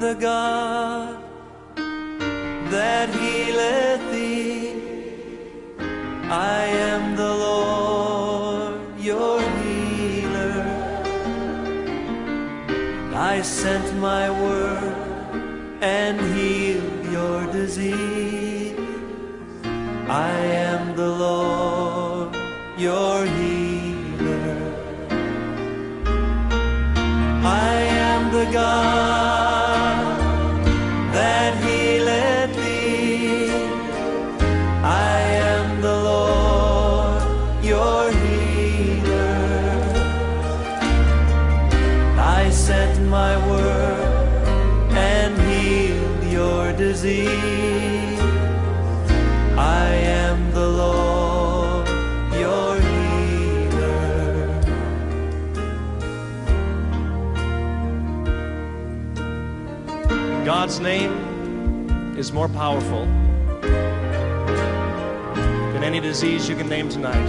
the God that healeth thee. I am the Lord, your healer. I sent my word and healed your disease. I am the Lord, your healer. I am the God that healeth thee. I am the Lord, your healer. I sent my word and healed your disease. I am the Lord, your healer. God's name is more powerful than any disease you can name tonight.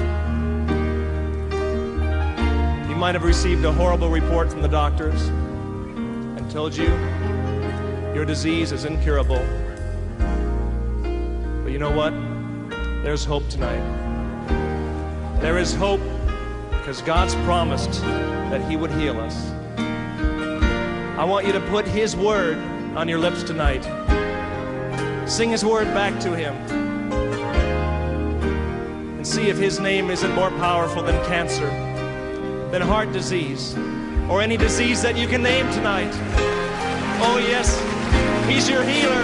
You might have received a horrible report from the doctors and told you your disease is incurable. But you know what? There's hope tonight. There is hope because God's promised that He would heal us. I want you to put His word on your lips tonight. Sing His word back to Him. And see if His name isn't more powerful than cancer, than heart disease, or any disease that you can name tonight. Oh yes, He's your healer.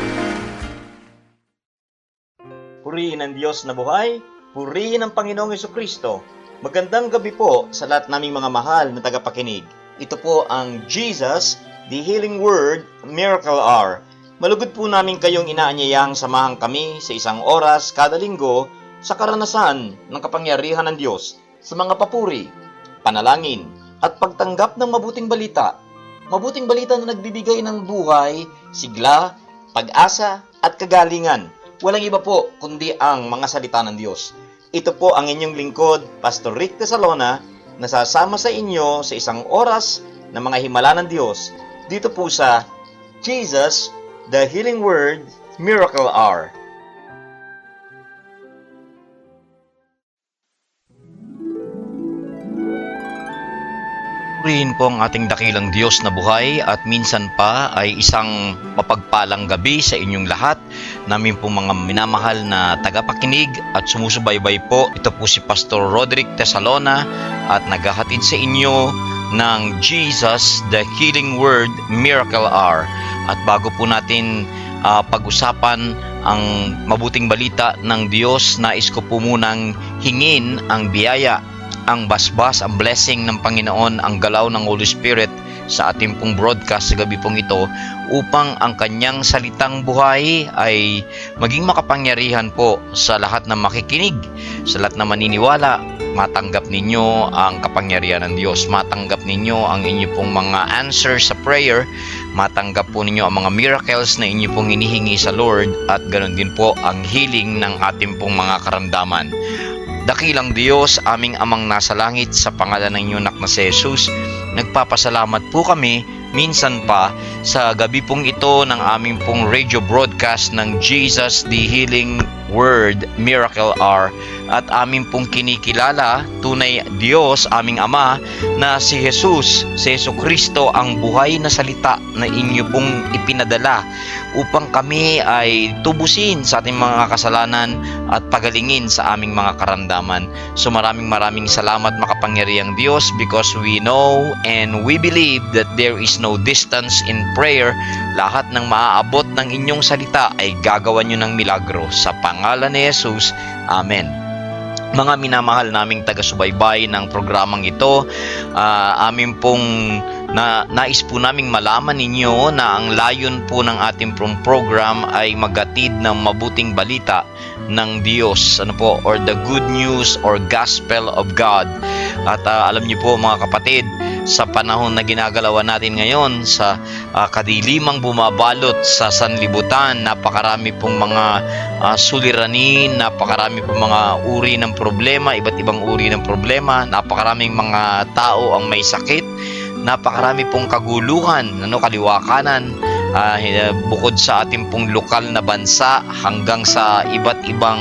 Purihin ang Diyos na buhay, purihin ang Panginoong Jesucristo. Magandang gabi po sa lahat naming mga mahal na tagapakinig. Ito po ang Jesus, the Healing Word, Miracle Hour. Malugod po namin kayong inaanyayang samahan kami sa isang oras kada linggo sa karanasan ng kapangyarihan ng Diyos sa mga papuri, panalangin, at pagtanggap ng mabuting balita. Mabuting balita na nagbibigay ng buhay, sigla, pag-asa, at kagalingan. Walang iba po kundi ang mga salita ng Diyos. Ito po ang inyong lingkod, Pastor Rick Tesalona, na sasama sa inyo sa isang oras ng mga himala ng Diyos dito po sa Jesus, the Healing Word, Miracle Hour. Purihin po ang ating dakilang Diyos na buhay at minsan pa ay isang mapagpalang gabi sa inyong lahat. Namin po mga minamahal na tagapakinig at sumusubaybay po. Ito po si Pastor Roderick Tesalona at naghahatid sa inyo ng Jesus, the Healing Word, Miracle Hour. At bago po natin pag-usapan ang mabuting balita ng Diyos, nais ko po munang hingin ang biyaya, ang basbas, ang blessing ng Panginoon, ang galaw ng Holy Spirit sa ating pong broadcast sa gabi pong ito upang ang kanyang salitang buhay ay maging makapangyarihan po sa lahat ng makikinig, sa lahat na maniniwala. Matanggap ninyo ang kapangyarihan ng Diyos, matanggap ninyo ang inyo pong mga answers sa prayer, matanggap po ninyo ang mga miracles na inyo pong hinihingi sa Lord, at ganoon din po ang healing ng ating pong mga karamdaman. Dakilang Diyos, aming amang nasa langit, sa pangalan ng inyong anak na si Jesus, nagpapasalamat po kami minsan pa sa gabi pong ito ng aming pong radio broadcast ng Jesus, the Healing Word, Miracle Hour, at aming pong kinikilala, tunay Diyos, aming Ama, na si Jesus, si Jesucristo, ang buhay na salita na inyo pong ipinadala upang kami ay tubusin sa ating mga kasalanan at pagalingin sa aming mga karamdaman. So maraming salamat, makapangyarihang Diyos, because we know and we believe that there is no distance in prayer. Lahat ng maaabot ng inyong salita ay gagawan nyo ng milagro. Sa pangalan ni Jesus, Amen. Mga minamahal naming taga-subaybay ng programang ito, amin pong nais po naming malaman ninyo na ang layon po ng ating program ay maghatid ng mabuting balita ng Diyos, or the good news or gospel of God. At alam niyo po mga kapatid, sa panahon na ginagalawan natin ngayon, sa kadilimang bumabalot sa sanlibutan, napakarami pong mga suliranin, napakarami pong mga uri ng problema, iba't ibang uri ng problema, napakaraming mga tao ang may sakit, napakarami pong kaguluhan, kaliwakanan, bukod sa ating pong lokal na bansa hanggang sa iba't ibang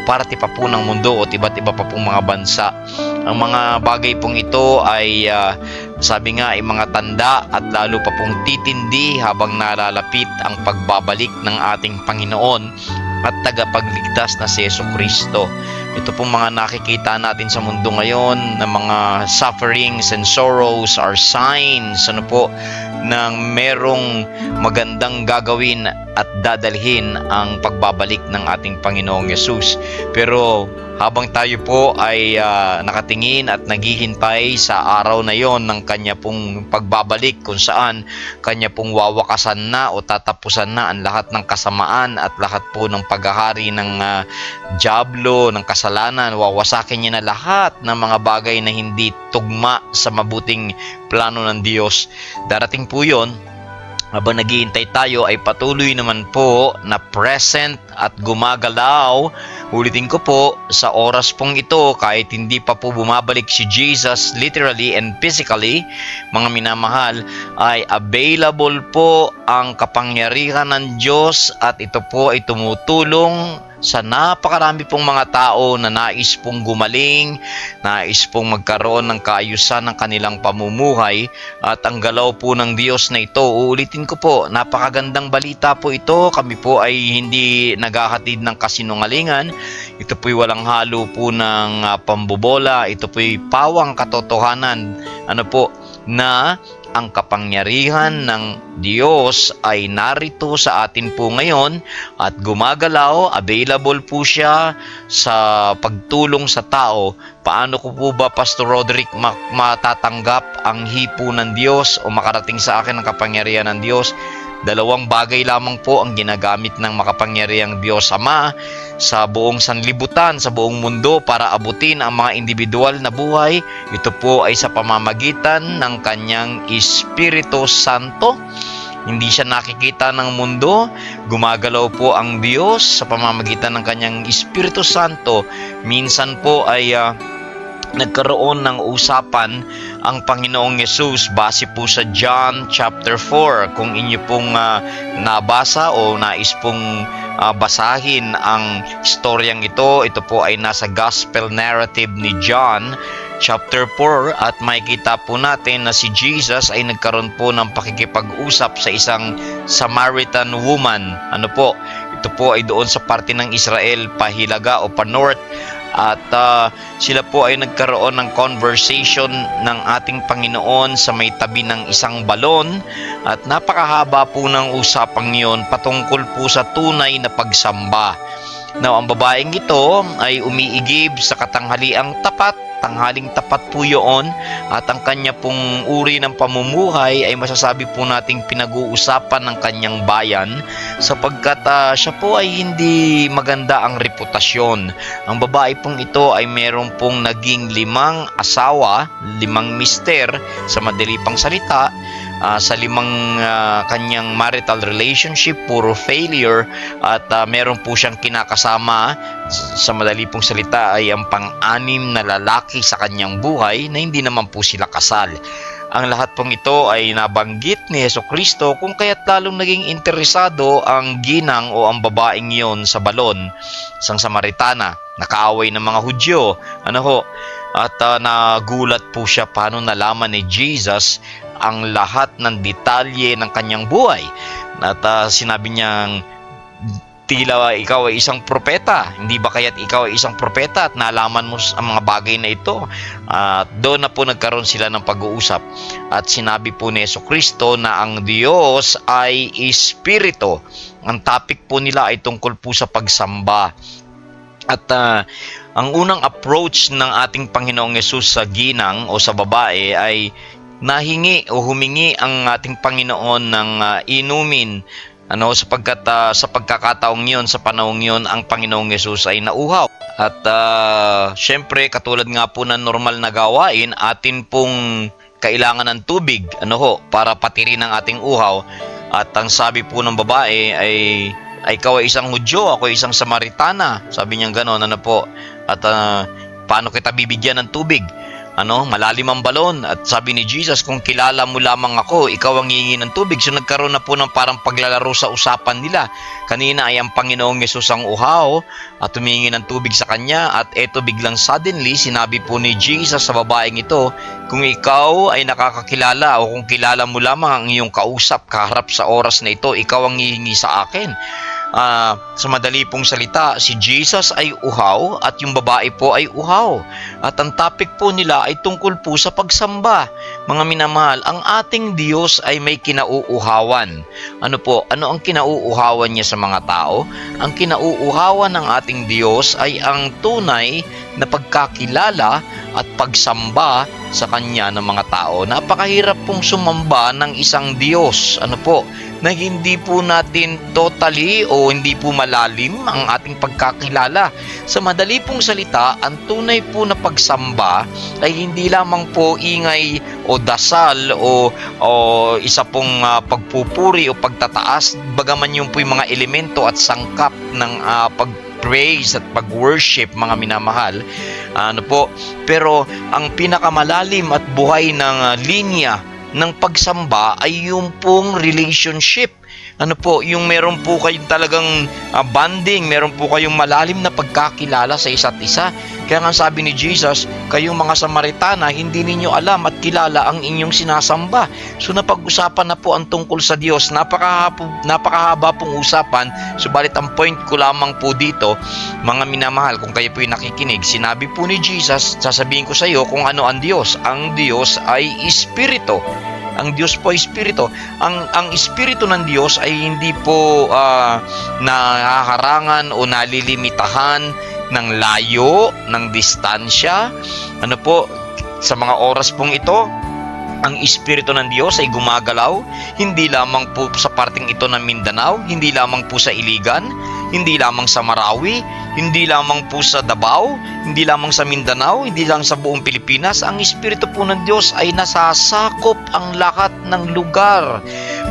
parte pa po ng mundo at iba't iba pa pong mga bansa. Ang mga bagay pong ito ay sabi nga ay mga tanda at lalo pa pong titindi habang nalalapit ang pagbabalik ng ating Panginoon at tagapagligtas na si Jesucristo. Ito pong mga nakikita natin sa mundo ngayon na mga sufferings and sorrows are signs ng merong magandang gagawin at dadalhin ang pagbabalik ng ating Panginoong Yesus. Pero habang tayo po ay nakatingin at naghihintay sa araw na yon ng kanya pong pagbabalik kung saan kanya pong wawakasan na o tatapusan na ang lahat ng kasamaan at lahat po ng paghahari ng dyablo, ng kasalanan, wawasakin niya na lahat ng mga bagay na hindi tugma sa mabuting plano ng Diyos. Darating po yon. Habang naghihintay tayo ay patuloy naman po na present at gumagalaw. Ulitin ko po, sa oras pong ito, kahit hindi pa po bumabalik si Jesus literally and physically, mga minamahal, ay available po ang kapangyarihan ng Diyos at ito po ay tumutulong sa napakarami pong mga tao na nais pong gumaling, nais pong magkaroon ng kaayusan ng kanilang pamumuhay at ang galaw po ng Diyos na ito. Uulitin ko po, napakagandang balita po ito. Kami po ay hindi naghahatid ng kasinungalingan. Ito po'y walang halo po ng pambobola. Ito po'y pawang katotohanan. Na ang kapangyarihan ng Diyos ay narito sa atin po ngayon at gumagalaw, available po siya sa pagtulong sa tao. Paano ko po ba, Pastor Roderick, matatanggap ang hipo ng Diyos o makarating sa akin ang kapangyarihan ng Diyos? Dalawang bagay lamang po ang ginagamit ng makapangyarihang Diyos Ama sa buong sanlibutan, sa buong mundo para abutin ang mga individual na buhay. Ito po ay sa pamamagitan ng kanyang Espiritu Santo. Hindi siya nakikita ng mundo. Gumagalaw po ang Diyos sa pamamagitan ng kanyang Espiritu Santo. Minsan po ay nagkaroon ng usapan ang Panginoong Yesus base po sa John chapter 4. Kung inyo pong nabasa o nais pong basahin ang storyang ito po ay nasa Gospel narrative ni John chapter 4 at makikita po natin na si Jesus ay nagkaroon po ng pakikipag-usap sa isang Samaritan woman. Ito po ay doon sa parte ng Israel, pahilaga o pa-north. At sila po ay nagkaroon ng conversation ng ating Panginoon sa may tabi ng isang balon at napakahaba po ng usapang yon patungkol po sa tunay na pagsamba. Now, ang babaeng ito ay umiigib sa katanghaliang tapat. Tanghaling tapat po yun at ang kanya pong uri ng pamumuhay ay masasabi po nating pinag-uusapan ng kanyang bayan sapagkat siya po ay hindi maganda ang reputasyon. Ang babae pong ito ay meron pong naging 5 asawa, 5 mister sa madali pang salita. Sa 5 kanyang marital relationship, puro failure at meron po siyang kinakasama, sa madali pong salita ay ang pang-6 na lalaki sa kanyang buhay na hindi naman po sila kasal. Ang lahat pong ito ay nabanggit ni Jesucristo kung kaya't lalong naging interesado ang ginang o ang babaeng yon sa balon, isang Samaritana, nakaaway ng mga Hudyo. At nagulat po siya paano nalaman ni Jesus ang lahat ng detalye ng kanyang buhay. At sinabi niyang, tila ikaw ay isang propeta. Hindi ba kaya't ikaw ay isang propeta at nalaman mo ang mga bagay na ito? At doon na po nagkaroon sila ng pag-uusap. At sinabi po ni Jesucristo na ang Diyos ay Espiritu. Ang topic po nila ay tungkol po sa pagsamba. At ang unang approach ng ating Panginoong Yesus sa ginang o sa babae ay nahingi o humingi ang ating Panginoon ng inumin. Sapagkat sa pagkakataong yon, sa panahong yon, ang Panginoong Yesus ay nauhaw. At syempre, katulad nga po ng normal na gawain, atin pong kailangan ng tubig para patirin ang ating uhaw. At ang sabi po ng babae ay ikaw ay isang Hudyo, ako ay isang Samaritana. Sabi niya gano'n, At paano kita bibigyan ng tubig? Malalim ang balon. At sabi ni Jesus, kung kilala mo lamang ako, ikaw ang hihingi ng tubig. So nagkaroon na po ng parang paglalaro sa usapan nila. Kanina ay ang Panginoong Yesus ang uhaw at humingi ng tubig sa kanya. At eto biglang suddenly, sinabi po ni Jesus sa babaeng ito, kung ikaw ay nakakakilala o kung kilala mo lamang ang iyong kausap kaharap sa oras na ito, ikaw ang hihingi sa akin. Sa madali pong salita, si Jesus ay uhaw at yung babae po ay uhaw. At ang topic po nila ay tungkol po sa pagsamba. Mga minamahal, ang ating Diyos ay may kinauuhawan. Ano ang kinauuhawan niya sa mga tao? Ang kinauuhawan ng ating Diyos ay ang tunay na pagkakilala at pagsamba sa Kanya ng mga tao. Napakahirap pong sumamba ng isang Diyos. Na hindi po natin totally o hindi po malalim ang ating pagkakilala. Sa madali pong salita, ang tunay po na pagsamba ay hindi lamang po ingay o dasal o isa pong pagpupuri o pagtataas, bagaman yung po yung mga elemento at sangkap ng pag-praise at pag-worship, mga minamahal. Pero ang pinakamalalim at buhay ng linya ng pagsamba ay yung pong relationship. Yung meron po kayong talagang bonding, meron po kayong malalim na pagkakilala sa isa't isa. Kaya nga sabi ni Jesus, kayong mga Samaritana, hindi ninyo alam at kilala ang inyong sinasamba. So napag-usapan na po ang tungkol sa Diyos. Napakahaba pong usapan, subalit ang point ko lamang po dito, mga minamahal, kung kayo po yung nakikinig, sinabi po ni Jesus, sasabihin ko sa iyo kung ano ang Diyos. Ang Diyos ay Espiritu. Ang Diyos po ay Espiritu. Ang Espiritu ng Diyos ay hindi po nahaharangan o nalilimitahan ng layo, ng distansya. Sa mga oras pong ito, ang Espiritu ng Diyos ay gumagalaw, hindi lamang po sa parting ito ng Mindanao, hindi lamang po sa Iligan, hindi lamang sa Marawi, hindi lamang po sa Davao, hindi lamang sa Mindanao, hindi lang sa buong Pilipinas. Ang Espiritu po ng Diyos ay nasasakop ang lahat ng lugar.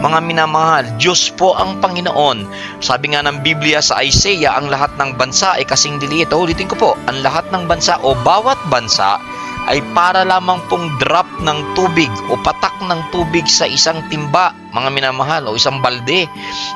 Mga minamahal, Diyos po ang Panginoon. Sabi nga ng Biblia sa Isaiah, ang lahat ng bansa ay kasing liliit. Ulitin ko po, ang lahat ng bansa o bawat bansa ay para lamang pong drop ng tubig o patak ng tubig sa isang timba, mga minamahal, o isang balde.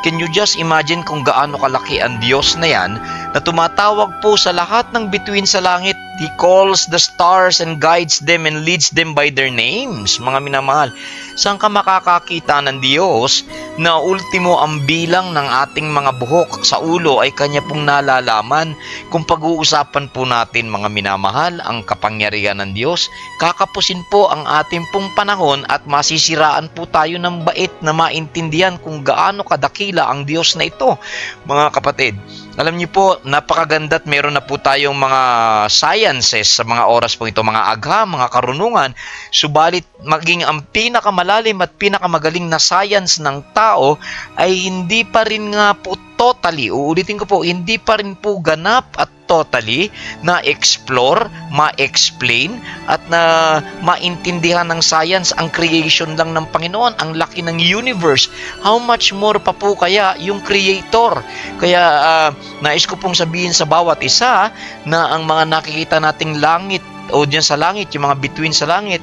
Can you just imagine kung gaano kalaki ang Diyos na yan, na tumatawag po sa lahat ng bituin sa langit. He calls the stars and guides them and leads them by their names, mga minamahal. Saan ka makakakita ng Diyos na ultimo ang bilang ng ating mga buhok sa ulo ay Kanya pong nalalaman? Kung pag-uusapan po natin, mga minamahal, ang kapangyarihan ng Diyos, kakapusin po ang ating pong panahon at masisiraan po tayo ng bait na maintindihan kung gaano kadakila ang Diyos na ito. Mga kapatid, alam niyo po, napakaganda at meron na po tayong mga sciences sa mga oras po ito, mga agham, mga karunungan. Subalit, maging ang pinakamalalim at pinakamagaling na science ng tao ay hindi pa rin nga po totally, uulitin ko po, hindi pa rin po ganap at totally na-explore, ma-explain, at na maintindihan ng science ang creation lang ng Panginoon, ang laki ng universe. How much more pa po kaya yung Creator? Kaya nais ko pong sabihin sa bawat isa na ang mga nakikita nating langit o dyan sa langit, yung mga bituin sa langit,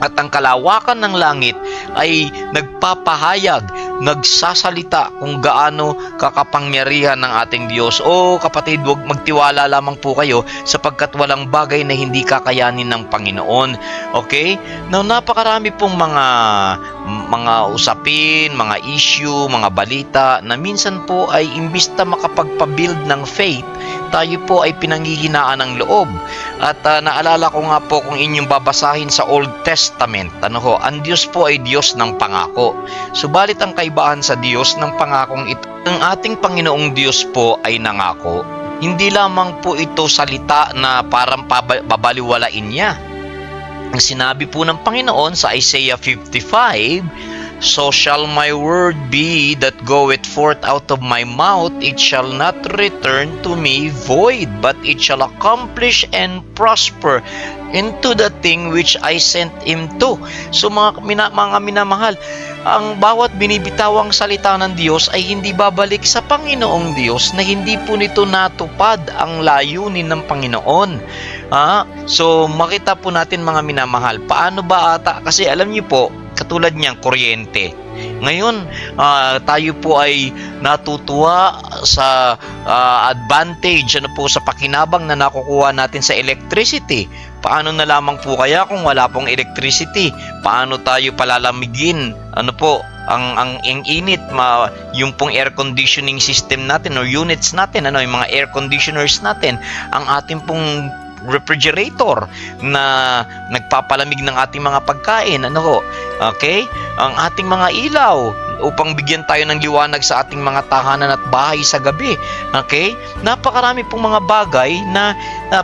at ang kalawakan ng langit ay nagpapahayag, nagsasalita kung gaano kakapangyarihan ng ating Diyos. O kapatid, huwag magtiwala lamang po kayo sapagkat walang bagay na hindi kakayanin ng Panginoon. Okay? Now, napakarami pong mga usapin, mga issue, mga balita na minsan po ay imbis na makapagpabuild ng faith, tayo po ay pinanghihinaan ng loob. At naalala ko nga po kung inyong babasahin sa Old Testament, ang Diyos po ay Diyos ng pangako. Subalit ang kaibahan sa Diyos ng pangakong ito, ang ating Panginoong Diyos po ay nangako. Hindi lamang po ito salita na parang babaliwalain niya. Ang sinabi po ng Panginoon sa Isaiah 55, "So shall my word be that goeth forth out of my mouth, it shall not return to me void, but it shall accomplish and prosper into the thing which I sent him to." So mga minamahal, ang bawat binibitawang salita ng Diyos ay hindi babalik sa Panginoong Diyos na hindi po nito natupad ang layunin ng Panginoon. So, makita po natin mga minamahal, paano ba ata, kasi alam niyo po, katulad niyang kuryente. Ngayon, tayo po ay natutuwa sa advantage po sa pakinabang na nakukuha natin sa electricity. Paano na lamang po kaya kung wala pong electricity? Paano tayo palalamigin? Ang init, yung pong air conditioning system natin o units natin, yung mga air conditioners natin, ang ating pong refrigerator na nagpapalamig ng ating mga pagkain, okay? Ang ating mga ilaw upang bigyan tayo ng liwanag sa ating mga tahanan at bahay sa gabi, okay? Napakarami pong mga bagay na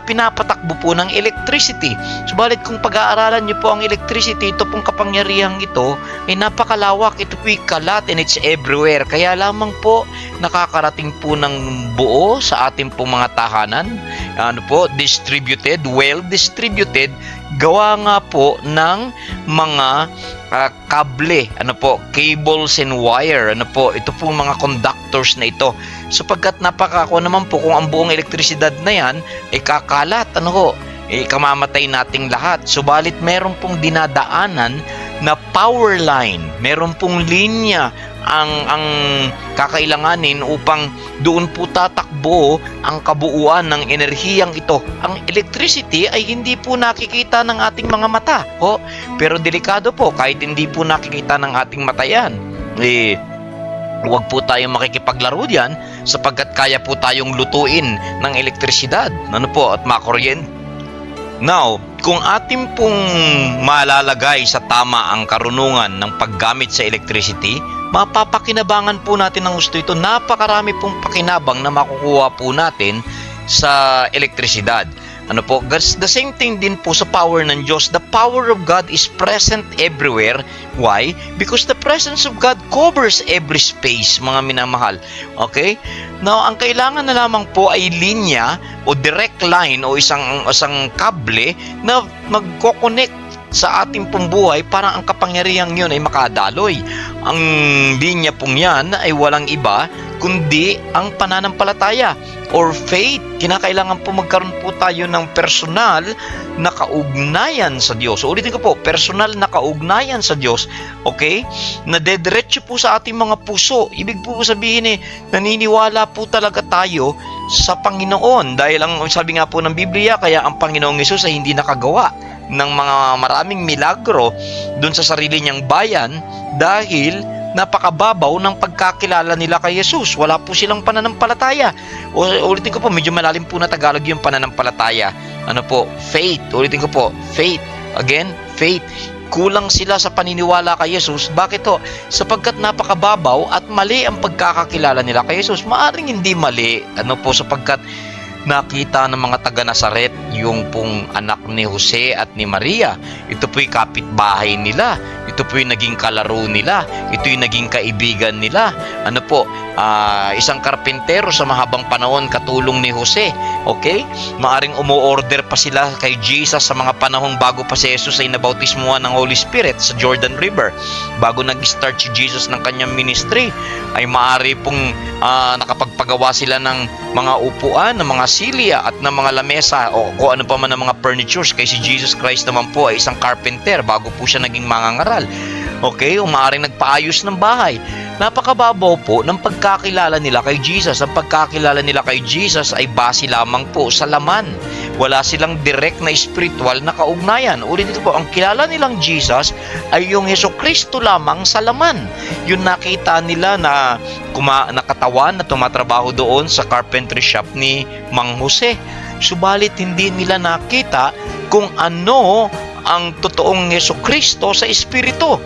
pinapatakbo po ng electricity. Subalit kung pag-aaralan niyo po ang electricity, ito pong kapangyarihang ito ay napakalawak, ito po'y kalat and it's everywhere. Kaya lamang po nakakarating po ng buo sa ating pong mga tahanan, distributed, well distributed, gawa nga po ng mga kable, cables and wire, ito po mga conductors na ito. Sapagkat napakako naman po kung ang buong elektrisidad na yan ay kakalat, kamamatay nating lahat. Subalit meron pong dinadaanan na power line, meron pong linya ang kakailanganin upang doon po tatakbo ang kabuuan ng enerhiyang ito. Ang electricity ay hindi po nakikita ng ating mga mata, pero delikado po kahit hindi po nakikita ng ating mata yan. Huwag po tayong makikipaglaro diyan sapagkat kaya po tayong lutuin ng elektrisidad, at makuryente. Now, kung ating pong malalagay sa tama ang karunungan ng paggamit sa electricity, mapapakinabangan po natin ng gusto ito. Napakarami pong pakinabang na makukuha po natin sa elektrisidad. The same thing din po sa power ng Diyos. The power of God is present everywhere. Why? Because the presence of God covers every space, mga minamahal. Okay? Now, ang kailangan na lamang po ay linya o direct line o isang kable na magko-connect sa ating pong buhay para ang kapangyarihang yun ay makadaloy. Ang linya pong yan ay walang iba kundi ang pananampalataya or faith. Kinakailangan po magkaroon po tayo ng personal na kaugnayan sa Diyos. Ulitin ko po, personal na kaugnayan sa Diyos. Okay? Nadediretso po sa ating mga puso. Ibig po sabihin naniniwala po talaga tayo sa Panginoon. Dahil ang sabi nga po ng Biblia, kaya ang Panginoong Hesus ay hindi nakagawa ng mga maraming milagro dun sa sarili niyang bayan dahil napakababaw ng pagkakilala nila kay Jesus. Wala po silang pananampalataya. Ulitin ko po, medyo malalim po na Tagalog yung pananampalataya. Faith. Ulitin ko po, faith. Again, faith. Kulang sila sa paniniwala kay Jesus. Bakit to? Sapagkat napakababaw at mali ang pagkakakilala nila kay Jesus. Maaring hindi mali. Sapagkat nakita ng mga taga Nazaret yung pong anak ni Jose at ni Maria. Ito po'y kapitbahay nila. Ito po'y naging kalaro nila. Ito'y naging kaibigan nila. Isang karpintero sa mahabang panahon katulong ni Jose. Okay? Maaring umu-order pa sila kay Jesus sa mga panahong bago pa si Jesus ay nabautismuhan ng Holy Spirit sa Jordan River. Bago nag-start si Jesus ng kanyang ministry, ay maaari pong nakapagpagawa sila ng mga upuan, ng mga silya at ng mga lamesa o kung ano pa man ng mga furnitures. Kay si Jesus Christ naman po ay isang carpenter bago po siya naging mangangaral. Okay? O maaaring nagpaayos ng bahay. Napakababaw po ng pagkakilala nila kay Jesus. Ang pagkakilala nila kay Jesus ay base lamang po sa laman. Wala silang direct na spiritual na kaugnayan. Ulitin ko po, ang kilala nilang Jesus ay yung Hesukristo lamang sa laman. Yung nakita nila na katawan na tumatrabaho doon sa carpentry shop ni Mang Jose. Subalit hindi nila nakita kung ano ang totoong Hesukristo sa espiritu.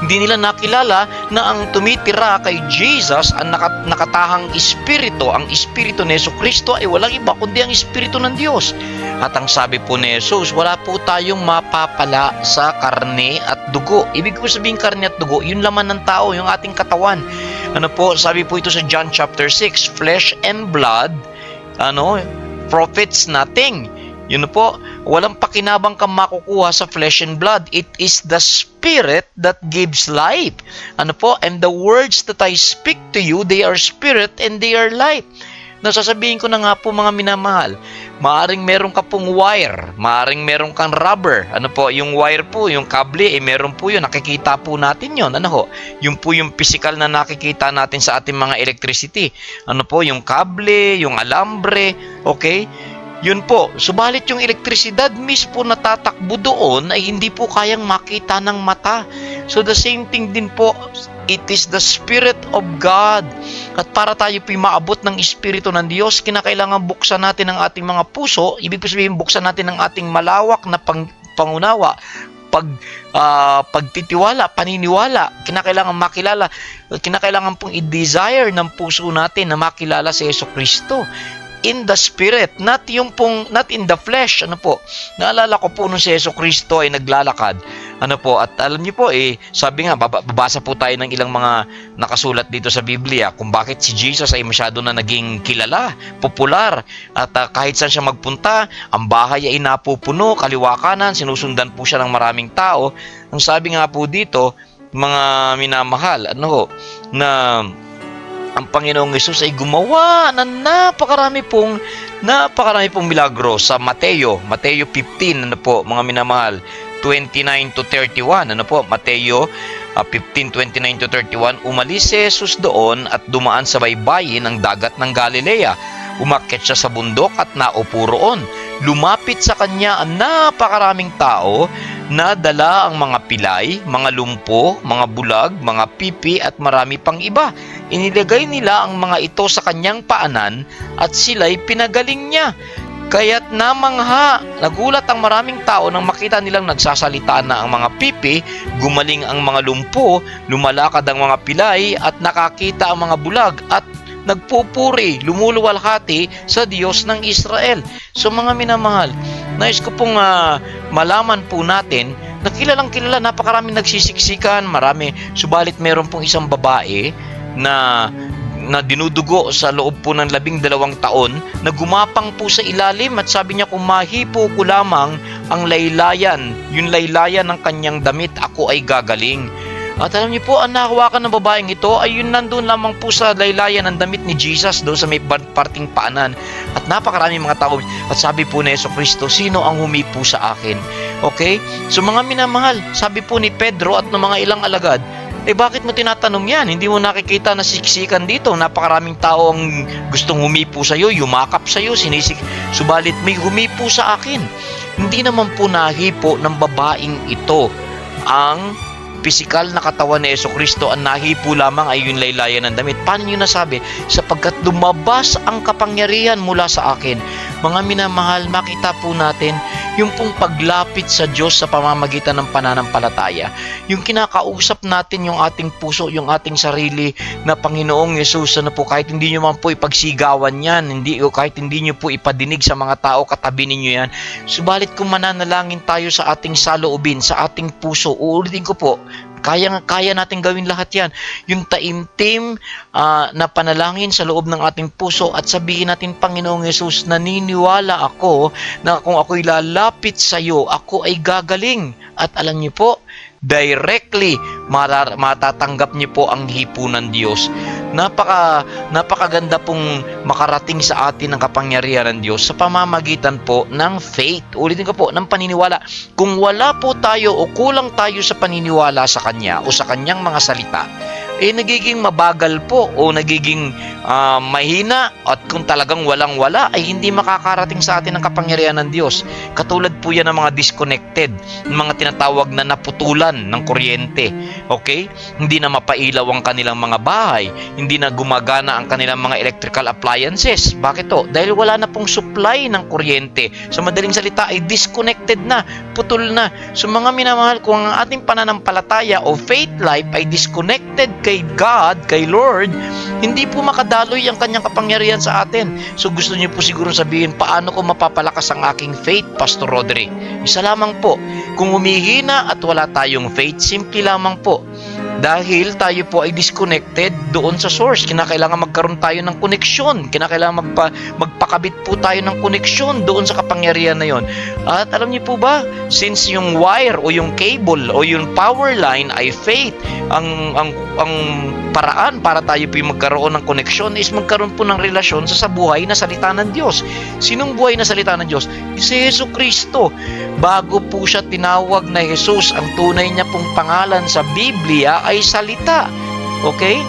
Hindi nila nakilala na ang tumitira kay Jesus ang nakatahang espiritu. Ang espiritu ni Jesucristo ay walang iba kundi ang espiritu ng Diyos. At ang sabi po ni Jesus, wala po tayong mapapala sa karne at dugo. Ibig po sabihin karne at dugo, yung laman ng tao, yung ating katawan. Sabi po ito sa John chapter 6, flesh and blood, profits nothing. Walang pakinabang kang makukuha sa flesh and blood. It is the Spirit that gives life. And the words that I speak to you, they are spirit and they are life. Nasasabihin ko na nga po mga minamahal, maaring meron ka pong wire, maaring meron kang rubber. Ano po, yung wire po, yung kable, meron po yun, nakikita po natin yun. Ano ho, yung po yung physical na nakikita natin sa ating mga electricity. Ano po, yung kable, yung alambre, okay? Yun po, subalit yung elektrisidad mismo na tatakbo doon ay hindi po kayang makita ng mata. So the same thing din po, it is the Spirit of God. At para tayo po maabot ng Espiritu ng Diyos, kinakailangan buksan natin ang ating mga puso. Ibig sabihin, buksan natin ang ating malawak na pangunawa, pagtitiwala, paniniwala. Kinakailangan makilala, kinakailangan pong i-desire ng puso natin na makilala si Jesucristo. In the Spirit, not in the flesh. Ano po, naalala ko po nung si Jesucristo ay naglalakad. Ano po, at alam niyo po, sabi nga, babasa po tayo ng ilang mga nakasulat dito sa Biblia kung bakit si Jesus ay masyado na naging kilala, popular, at kahit saan siya magpunta, ang bahay ay napupuno, kaliwa kanan, sinusundan po siya ng maraming tao. Ang sabi nga po dito, mga minamahal, na ang Panginoong Hesus ay gumawa ng napakarami pong milagro sa Mateo 15, ano po, mga minamahal, 29 to 31, ano po, Mateo 15:29 to 31. Umalis si Jesus doon at dumaan sa baybayin ng dagat ng Galilea. Umakyat siya sa bundok at naupo roon. Lumapit sa kanya ang napakaraming tao na dala ang mga pilay, mga lumpo, mga bulag, mga pipi at marami pang iba. Inilagay nila ang mga ito sa kanyang paanan at sila'y pinagaling niya. Kaya't nagulat ang maraming tao nang makita nilang nagsasalita na ang mga pipi, gumaling ang mga lumpo, lumalakad ang mga pilay at nakakita ang mga bulag at nagpupuri, lumuluwalhati sa Diyos ng Israel. So mga minamahal, nais ko pong malaman po natin na kilalang kilala, napakaraming nagsisiksikan, marami, subalit meron pong isang babae na dinudugo sa loob po ng 12 taon na gumapang po sa ilalim at sabi niya, kung mahipo ko lamang ang laylayan, yung laylayan ng kanyang damit, ako ay gagaling. At alam niyo po, ang nakahawakan ng babaeng ito ay yun nandun lamang po sa laylayan ng damit ni Jesus doon sa may parting paanan. At napakarami mga tao. At sabi po ni Jesucristo, sino ang humipo sa akin? Okay? So mga minamahal, sabi po ni Pedro at ng mga ilang alagad, bakit mo tinatanong yan? Hindi mo nakikita na siksikan dito. Napakaraming tao ang gustong humipo sa iyo, yumakap sa iyo, subalit may humipo sa akin. Hindi naman po nahipo ng babaeng ito ang pisikal na katawan ni Jesucristo, ang nahipo lamang ay yung laylayan ng damit. Paano nyo nasabi? Sapagkat lumabas ang kapangyarihan mula sa akin. Mga minamahal, makita po natin yung pong paglapit sa Diyos sa pamamagitan ng pananampalataya. Yung kinakausap natin yung ating puso, yung ating sarili na Panginoong Yesus, ano po, kahit hindi nyo man po ipagsigawan yan, kahit hindi nyo po ipadinig sa mga tao, katabi ninyo yan. Subalit kung mananalangin tayo sa ating saloobin, sa ating puso, uulitin ko po, kaya natin gawin lahat yan. Yung taimtim na panalangin sa loob ng ating puso at sabihin natin, Panginoong Yesus, naniniwala ako na kung ako'y lalapit sa iyo, ako ay gagaling. At alam niyo po, directly matatanggap niyo po ang hipo ng Diyos. Napakaganda pong makarating sa atin ang kapangyarihan ng Diyos sa pamamagitan po ng faith. Ulitin ko po, ng paniniwala. Kung wala po tayo o kulang tayo sa paniniwala sa Kanya o sa Kanyang mga salita, nagiging mabagal po o nagiging mahina, at kung talagang walang-wala ay hindi makakarating sa atin ang kapangyarihan ng Diyos. Katulad po yan ng mga disconnected, mga tinatawag na naputulan ng kuryente. Okay? Hindi na mapailaw ang kanilang mga bahay, hindi na gumagana ang kanilang mga electrical appliances. Bakit to? Dahil wala na pong supply ng kuryente. Sa madaling salita ay disconnected na, putol na. So mga minamahal, kung ang ating pananampalataya o faith life ay disconnected kay God, kay Lord, hindi po makadaloy ang kanyang kapangyarihan sa atin. So gusto niyo po siguro sabihin, paano ko mapapalakas ang aking faith, Pastor Roderick? Isa lamang po, kung humihina at wala tayong faith, simple lamang po, Dahil tayo po ay disconnected doon sa source. Kinakailangan magkaroon tayo ng koneksyon. Kinakailangan magpakabit po tayo ng koneksyon doon sa kapangyarihan na yon. At alam niyo po ba, since yung wire o yung cable o yung power line ay faith, ang paraan para tayo po magkaroon ng koneksyon is magkaroon po ng relasyon sa buhay na salita ng Diyos. Sinong buhay na salita ng Diyos? Si Jesucristo. Bago po siya tinawag na Jesus, ang tunay niya pong pangalan sa Biblia ay salita. Okay?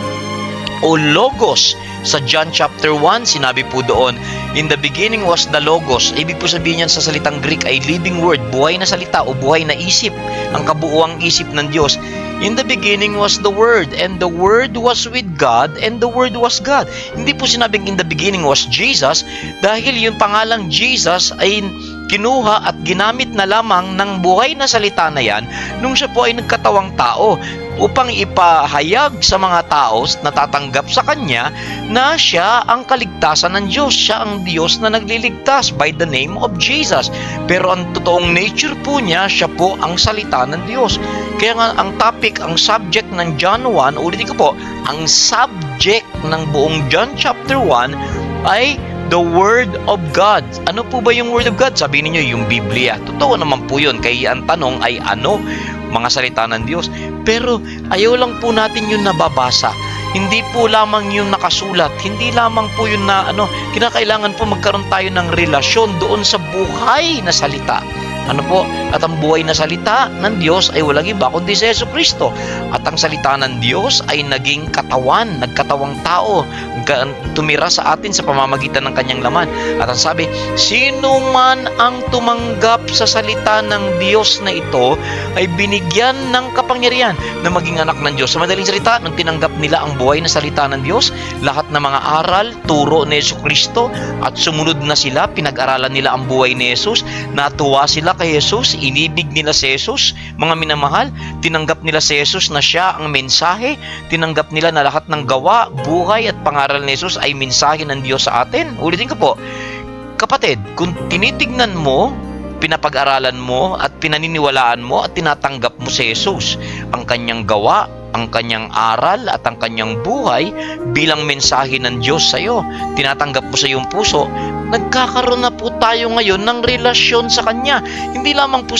O Logos. Sa John chapter 1, sinabi po doon, in the beginning was the Logos. Ibig po sabihin yan sa salitang Greek ay living word, buhay na salita o buhay na isip, ang kabuuang isip ng Diyos. In the beginning was the Word, and the Word was with God, and the Word was God. Hindi po sinabing in the beginning was Jesus, dahil yung pangalang Jesus ay kinuha at ginamit na lamang ng buhay na salita na yan nung siya po ay nagkatawang tao upang ipahayag sa mga tao na tatanggap sa Kanya na siya ang kaligtasan ng Diyos. Siya ang Diyos na nagliligtas by the name of Jesus. Pero ang totoong nature po niya, siya po ang salita ng Diyos. Kaya nga ang topic, ang subject ng John 1, ulitin ko po, ang subject ng buong John chapter 1 ay the Word of God. Ano po ba yung Word of God? Sabihin niyo yung Biblia. Totoo naman po yun. Kaya ang tanong ay ano? Mga salita ng Diyos. Pero ayaw lang po natin yung nababasa. Hindi po lamang yung nakasulat. Hindi lamang po yung na kinakailangan po magkaroon tayo ng relasyon doon sa buhay na salita. Ano po? At ang buhay na salita ng Diyos ay walang iba kundi si Jesucristo. At ang salita ng Diyos ay naging katawan, nagkatawang tao, tumira sa atin sa pamamagitan ng kanyang laman. At ang sabi, sino man ang tumanggap sa salita ng Diyos na ito ay binigyan ng kapangyarihan na maging anak ng Diyos. Sa madaling salita, nung tinanggap nila ang buhay na salita ng Diyos, lahat ng mga aral, turo ni Jesucristo at sumunod na sila, pinag-aralan nila ang buhay ni Jesus, natuwa sila kay Jesus, inibig nila si Jesus, mga minamahal, tinanggap nila si Jesus na siya ang mensahe, tinanggap nila na lahat ng gawa, buhay at pangaral ni Jesus ay mensahe ng Diyos sa atin. Ulitin ko po, kapatid, kung tinitignan mo, pinapag-aralan mo at pinaniniwalaan mo at tinatanggap mo si Jesus, ang kanyang gawa, ang kanyang aral at ang kanyang buhay bilang mensahe ng Diyos sa iyo, tinatanggap mo sa iyong puso, nagkakaroon na po tayo ngayon ng relasyon sa Kanya. Hindi lamang po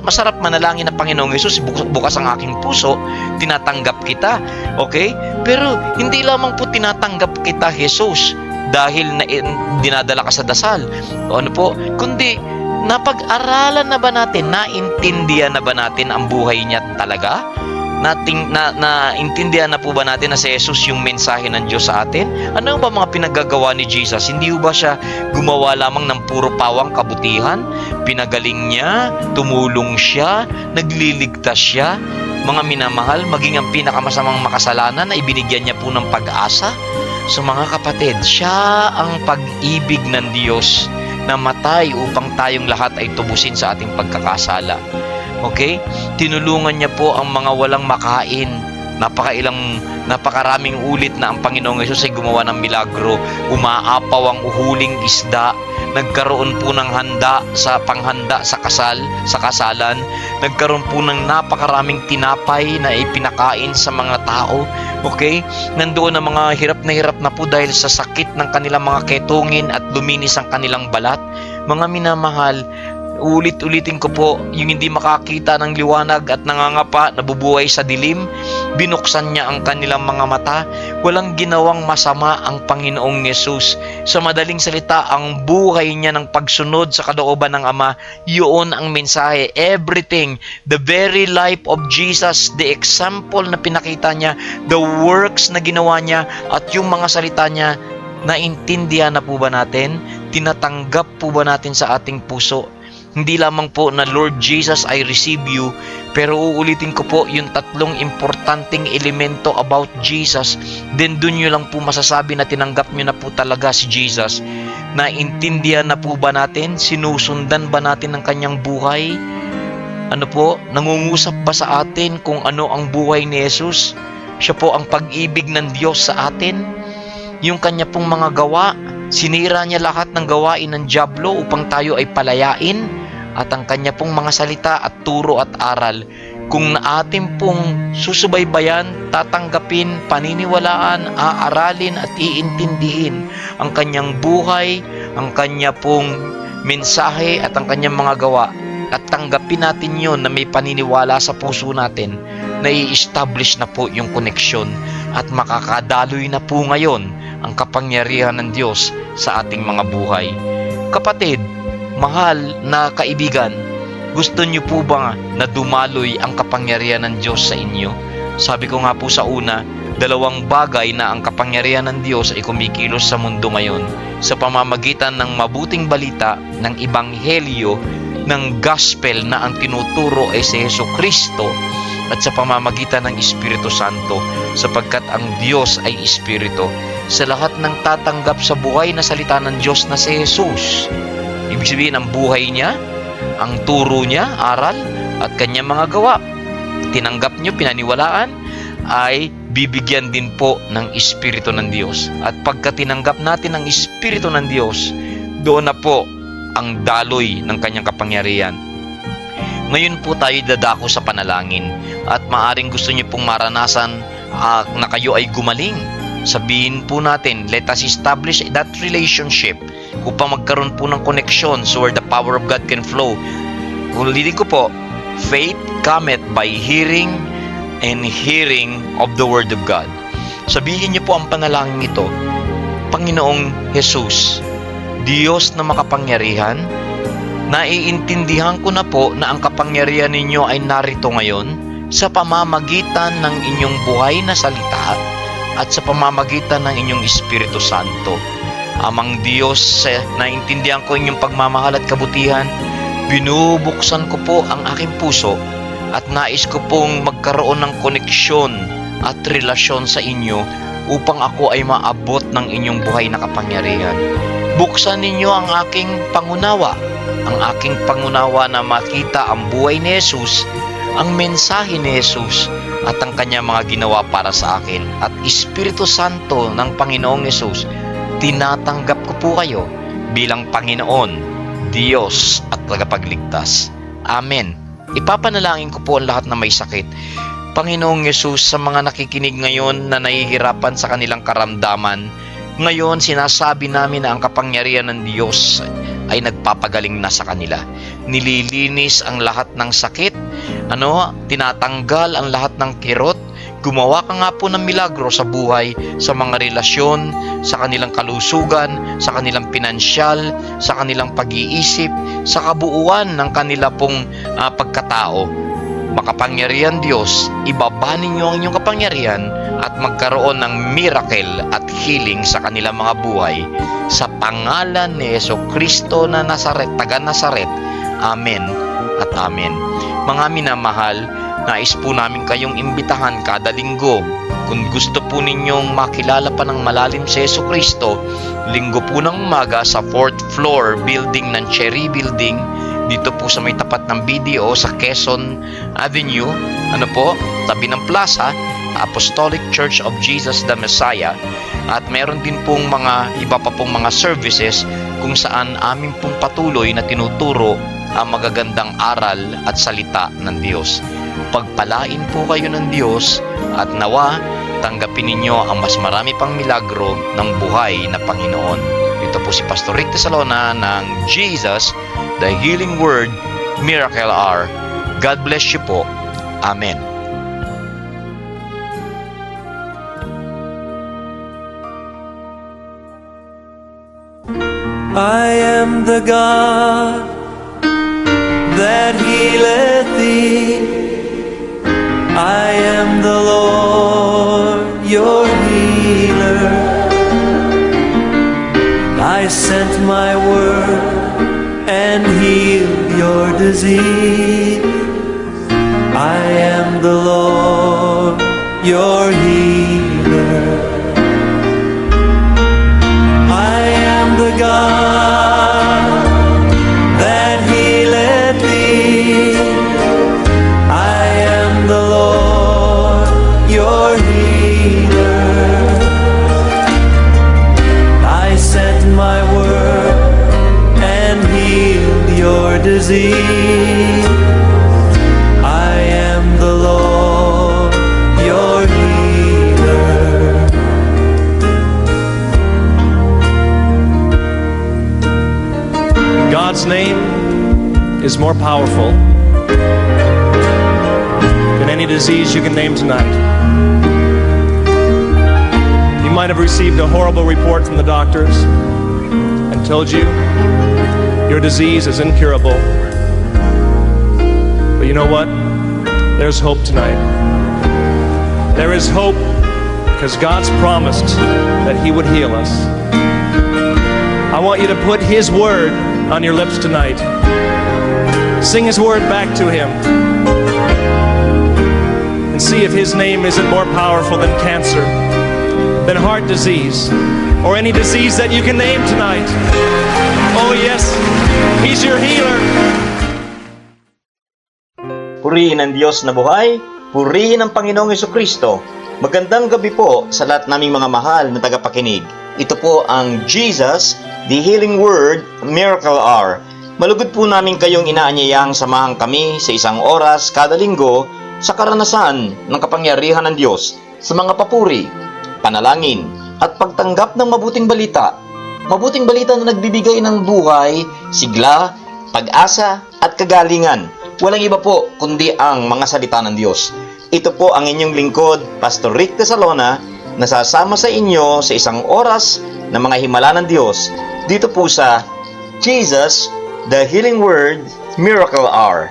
masarap manalangin na Panginoong Hesus, bukas ang aking puso, tinatanggap kita. Okay? Pero hindi lamang po tinatanggap kita, Jesus, dahil dinadala ka sa dasal. O ano po? Kundi, napag-aralan na ba natin, naintindihan na ba natin ang buhay niya talaga? Naintindihan na po ba natin na si Jesus yung mensahe ng Diyos sa atin? Ano ba mga pinaggagawa ni Jesus? Hindi ba siya gumawa lamang ng puro pawang kabutihan? Pinagaling niya, tumulong siya, nagliligtas siya. Mga minamahal, maging ang pinakamasamang makasalanan na ibinigyan niya po ng pag-asa. So mga kapatid, siya ang pag-ibig ng Diyos na matay upang tayong lahat ay tubusin sa ating pagkakasala. Okay? Tinulungan niya po ang mga walang makain. Napakaraming ulit na ang Panginoong Hesus ay gumawa ng milagro. Umaapaw ang uhuling isda. Nagkaroon po ng panghanda sa kasalan. Nagkaroon po ng napakaraming tinapay na ipinakain sa mga tao. Okay? Nandoon ang mga hirap na po dahil sa sakit ng kanilang mga ketungin at luminis ang kanilang balat. Mga minamahal, ulit-ulitin ko po, yung hindi makakita ng liwanag at nangangapa, nabubuhay sa dilim, binuksan niya ang kanilang mga mata. Walang ginawang masama ang Panginoong Yesus. Sa madaling salita, ang buhay niya ng pagsunod sa kalooban ng Ama, yun ang mensahe. Everything, the very life of Jesus, the example na pinakita niya, the works na ginawa niya, at yung mga salita niya, naintindihan na po ba natin? Tinatanggap po ba natin sa ating puso? Hindi lamang po na Lord Jesus, I receive you, pero uulitin ko po yung tatlong importanteng elemento about Jesus. Then dun nyo lang po masasabi na tinanggap nyo na po talaga si Jesus. Naintindihan na po ba natin? Sinusundan ba natin ang kanyang buhay? Ano po? Nangungusap ba sa atin kung ano ang buhay ni Jesus? Siya po ang pag-ibig ng Diyos sa atin. Yung kanya pong mga gawa, sinira niya lahat ng gawain ng dyablo upang tayo ay palayain, at ang kanya pong mga salita at turo at aral, kung atin pong susubaybayan, tatanggapin, paniniwalaan, aaralin at iintindihin ang kanyang buhay, ang kanya pong mensahe at ang kanyang mga gawa, at tanggapin natin yon na may paniniwala sa puso natin, na i-establish na po yung koneksyon at makakadaloy na po ngayon ang kapangyarihan ng Diyos sa ating mga buhay. Kapatid, mahal na kaibigan, gusto niyo po ba na dumaloy ang kapangyarihan ng Diyos sa inyo? Sabi ko nga po sa una, dalawang bagay na ang kapangyarihan ng Diyos ay kumikilos sa mundo ngayon sa pamamagitan ng mabuting balita, ng ebanghelyo, ng gospel na ang tinuturo ay si Jesucristo, at sa pamamagitan ng Espiritu Santo, sapagkat ang Diyos ay Espiritu. Sa lahat ng tatanggap sa buhay na salita ng Diyos na si Jesus, ibig sabihin ang buhay niya, ang turo niya, aral, at kanyang mga gawa, tinanggap niyo, pinaniwalaan, ay bibigyan din po ng Espiritu ng Diyos. At pagka tinanggap natin ang Espiritu ng Diyos, doon na po ang daloy ng kanyang kapangyarihan. Ngayon po tayo dadako sa panalangin, at maaring gusto niyo pong maranasan na kayo ay gumaling. Sabihin po natin, let us establish that relationship upang magkaroon po ng connection so where the power of God can flow. Ulitin ko po, faith cometh by hearing, and hearing of the Word of God. Sabihin niyo po ang panalangin ito, Panginoong Jesus, Diyos na makapangyarihan, naiintindihan ko na po na ang kapangyarihan ninyo ay narito ngayon sa pamamagitan ng inyong buhay na salita at sa pamamagitan ng inyong Espiritu Santo. Amang Diyos, naiintindihan ko inyong pagmamahal at kabutihan. Binubuksan ko po ang aking puso at nais ko pong magkaroon ng koneksyon at relasyon sa inyo upang ako ay maabot ng inyong buhay na kapangyarihan. Buksan ninyo ang aking pangunawa na makita ang buhay ni Jesus, ang mensahe ni Jesus, at ang kanyang mga ginawa para sa akin. At Espiritu Santo ng Panginoong Jesus, tinatanggap ko po kayo bilang Panginoon, Diyos at tagapagligtas. Amen. Ipapanalangin ko po ang lahat na may sakit. Panginoong Jesus, sa mga nakikinig ngayon na nahihirapan sa kanilang karamdaman, ngayon sinasabi namin na ang kapangyarihan ng Diyos ay nagpapagaling na sa kanila. Nililinis ang lahat ng sakit, tinatanggal ang lahat ng kirot. Gumawa ka nga po ng milagro sa buhay, sa mga relasyon, sa kanilang kalusugan, sa kanilang pinansyal, sa kanilang pag-iisip, sa kabuuan ng kanila pong pagkatao. Makapangyarihan Diyos, ibaba ninyo ang inyong kapangyarihan at magkaroon ng miracle at healing sa kanilang mga buhay. Sa pangalan ni Jesucristo na taga Nazaret. Amen at amen. Mga minamahal, nais po namin kayong imbitahan kada linggo. Kung gusto po ninyong makilala pa ng malalim si Jesucristo, linggo po ng umaga sa 4th floor building ng Cherry Building, dito po sa may tapat ng BDO sa Quezon Avenue, tabi ng Plaza, Apostolic Church of Jesus the Messiah. At meron din pong iba pa pong mga services kung saan amin pong patuloy na tinuturo ang magagandang aral at salita ng Diyos. Pagpalain po kayo ng Diyos at nawa tanggapin ninyo ang mas marami pang milagro ng buhay na Panginoon. Ito po si Pastor Rick Tesalona ng Jesus, The Healing Word, Miracle Hour. God bless you po. Amen. I am the God that healeth thee. I am the Lord, your healer. I sent my word and healed your disease. I am the Lord, your healer. I am the God that healeth thee. I am the Lord, your healer. I sent my word and healed your disease. I am the God's name is more powerful than any disease you can name tonight. You might have received a horrible report from the doctors and told you your disease is incurable. But you know what? There's hope tonight. There is hope because God's promised that He would heal us. I want you to put His word on your lips tonight. Sing His word back to Him. And see if His name isn't more powerful than cancer, than heart disease, or any disease that you can name tonight. Oh yes, He's your healer. Purihin ang Diyos na buhay, purihin ang Panginoong Jesucristo. Magandang gabi po sa lahat naming mga mahal na tagapakinig. Ito po ang Jesus, the Healing Word, Miracle Hour. Malugod po namin kayong inaanyayang samahan kami sa isang oras kada linggo sa karanasan ng kapangyarihan ng Diyos sa mga papuri, panalangin, at pagtanggap ng mabuting balita. Mabuting balita na nagbibigay ng buhay, sigla, pag-asa, at kagalingan. Walang iba po kundi ang mga salita ng Diyos. Ito po ang inyong lingkod, Pastor Rick Tesalona, na sasama sa inyo sa isang oras ng mga himala ng Diyos dito po sa Jesus, the Healing Word, Miracle Hour.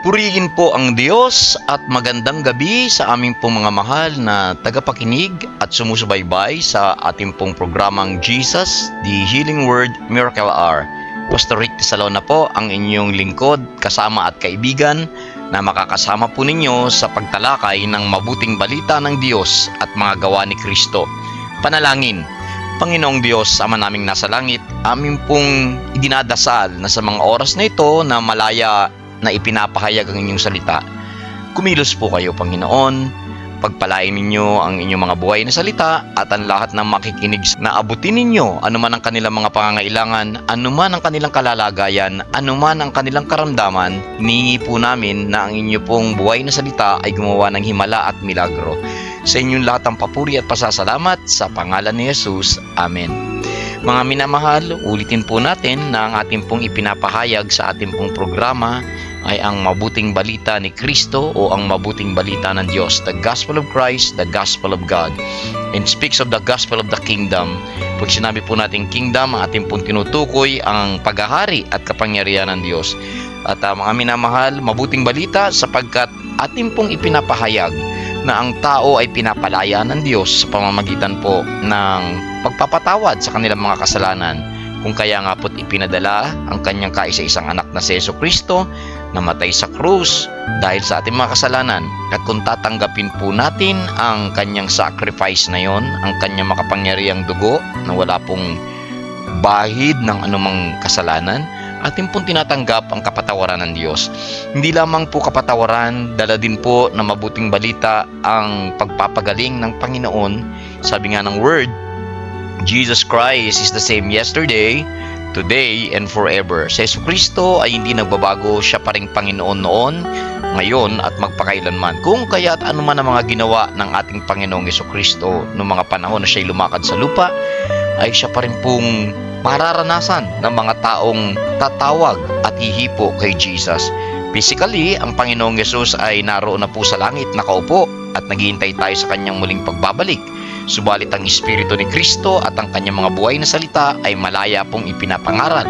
Purihin po ang Diyos at magandang gabi sa aming pong mga mahal na tagapakinig at sumusubaybay sa ating pong programang Jesus, the Healing Word, Miracle Hour. Pastor Rick Tesalona po ang inyong lingkod, kasama at kaibigan na makakasama po ninyo sa pagtalakay ng mabuting balita ng Diyos at mga gawa ni Kristo. Panalangin. Panginoong Diyos, Ama naming nasa langit, aming pong idinadasal na sa mga oras na ito na malaya na ipinapahayag ang inyong salita. Kumilos po kayo, Panginoon. Pagpalain ninyo ang inyong mga buhay na salita at ang lahat ng makikinig na abutin ninyo anuman ang kanilang mga pangangailangan, anuman ang kanilang kalalagayan, anuman ang kanilang karamdaman. Hiningi po namin na ang inyo pong buhay na salita ay gumawa ng himala at milagro. Sa inyong lahat ang papuri at pasasalamat sa pangalan ni Jesus. Amen. Mga minamahal, ulitin po natin na ang ating pong ipinapahayag sa ating pong programa ay ang mabuting balita ni Kristo o ang mabuting balita ng Diyos. The Gospel of Christ, the Gospel of God. And speaks of the Gospel of the Kingdom. Pag sinabi po natin Kingdom, ating pong tinutukoy ang paghahari at kapangyarihan ng Diyos. At mga minamahal, mabuting balita sapagkat ating pong ipinapahayag na ang tao ay pinapalaya ng Diyos sa pamamagitan po ng pagpapatawad sa kanilang mga kasalanan. Kung kaya nga po't ipinadala ang kanyang kaisa-isang anak na si Jesucristo, namatay sa krus dahil sa ating mga kasalanan. At kung tatanggapin po natin ang kanyang sacrifice na yon, ang kanyang makapangyarihang dugo na wala pong bahid ng anumang kasalanan, atin pong tinatanggap ang kapatawaran ng Diyos. Hindi lamang po kapatawaran, dala din po na mabuting balita ang pagpapagaling ng Panginoon. Sabi nga ng Word, Jesus Christ is the same yesterday, today, and forever. Si Jesucristo ay hindi nagbabago, siya pa ring Panginoon noon, ngayon, at magpakailanman. Kung kaya't anuman ang mga ginawa ng ating Panginoong Jesucristo noong mga panahon na siya'y lumakad sa lupa, ay siya pa rin pong mararanasan ng mga taong tatawag at hihipo kay Jesus. Physically, ang Panginoong Jesus ay naroon na po sa langit, nakaupo, at naghihintay tayo sa kanyang muling pagbabalik. Subalit ang Espiritu ni Kristo at ang kanyang mga buhay na salita ay malaya pong ipinapangaral.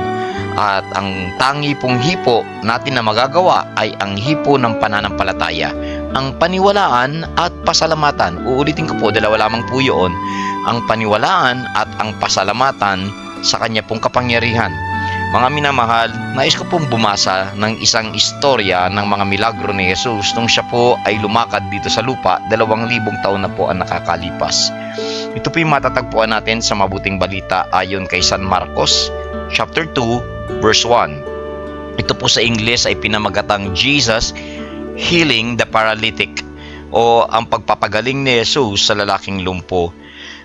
At ang tangi pong hipo natin na magagawa ay ang hipo ng pananampalataya, ang paniwalaan at pasalamatan. Uulitin ko po, dalawa lamang po yun, ang paniwalaan at ang pasalamatan sa kanya pong kapangyarihan. Mga minamahal, nais ko pong bumasa ng isang istorya ng mga milagro ni Jesus nung siya po ay lumakad dito sa lupa, 2,000 taon na po ang nakakalipas. Ito po yung matatagpuan natin sa mabuting balita ayon kay San Marcos, chapter 2, verse 1. Ito po sa English ay pinamagatang Jesus Healing the Paralytic o ang pagpapagaling ni Jesus sa lalaking lumpo.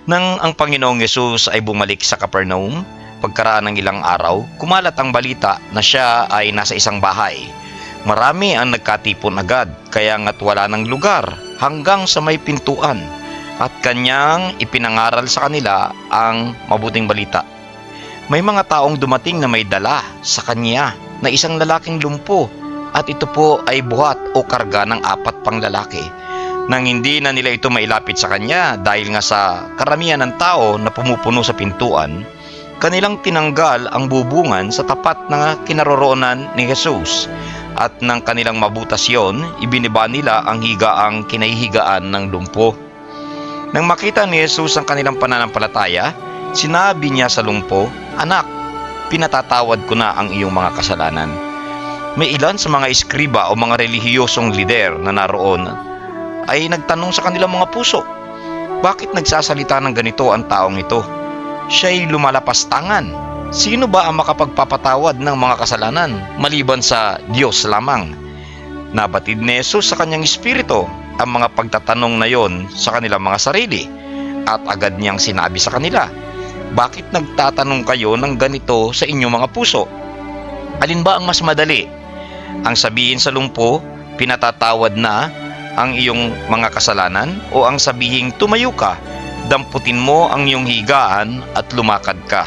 Nang ang Panginoong Jesus ay bumalik sa Capernaum, pagkaraan ng ilang araw, kumalat ang balita na siya ay nasa isang bahay. Marami ang nagkatipon agad, kaya nga't wala ng lugar hanggang sa may pintuan. at kanyang ipinangaral sa kanila ang mabuting balita. May mga taong dumating na may dala sa kanya na isang lalaking lumpo, at ito po ay buhat o karga ng 4 pang lalaki. Nang hindi na nila ito mailapit sa kanya dahil nga sa karamihan ng tao na pumupuno sa pintuan, kanilang tinanggal ang bubungan sa tapat ng kinaroroonan ni Jesus, at ng kanilang mabutas yon, ibiniba nila ang higaang kinahihigaan ng lumpo. Nang makita ni Jesus ang kanilang pananampalataya, sinabi niya sa lumpo, "Anak, pinatatawad ko na ang iyong mga kasalanan." May ilan sa mga eskriba o mga relihiyosong lider na naroon ay nagtanong sa kanilang mga puso, bakit nagsasalita ng ganito ang taong ito? Siya'y lumalapastangan. Sino ba ang makapagpapatawad ng mga kasalanan maliban sa Diyos lamang? Nabatid ni Jesus sa kanyang espiritu ang mga pagtatanong na yon sa kanilang mga sarili, at agad niyang sinabi sa kanila, "Bakit nagtatanong kayo ng ganito sa inyong mga puso? Alin ba ang mas madali? Ang sabihin sa lumpo, pinatatawad na ang iyong mga kasalanan, o ang sabihing tumayo ka, damputin mo ang iyong higaan at lumakad ka?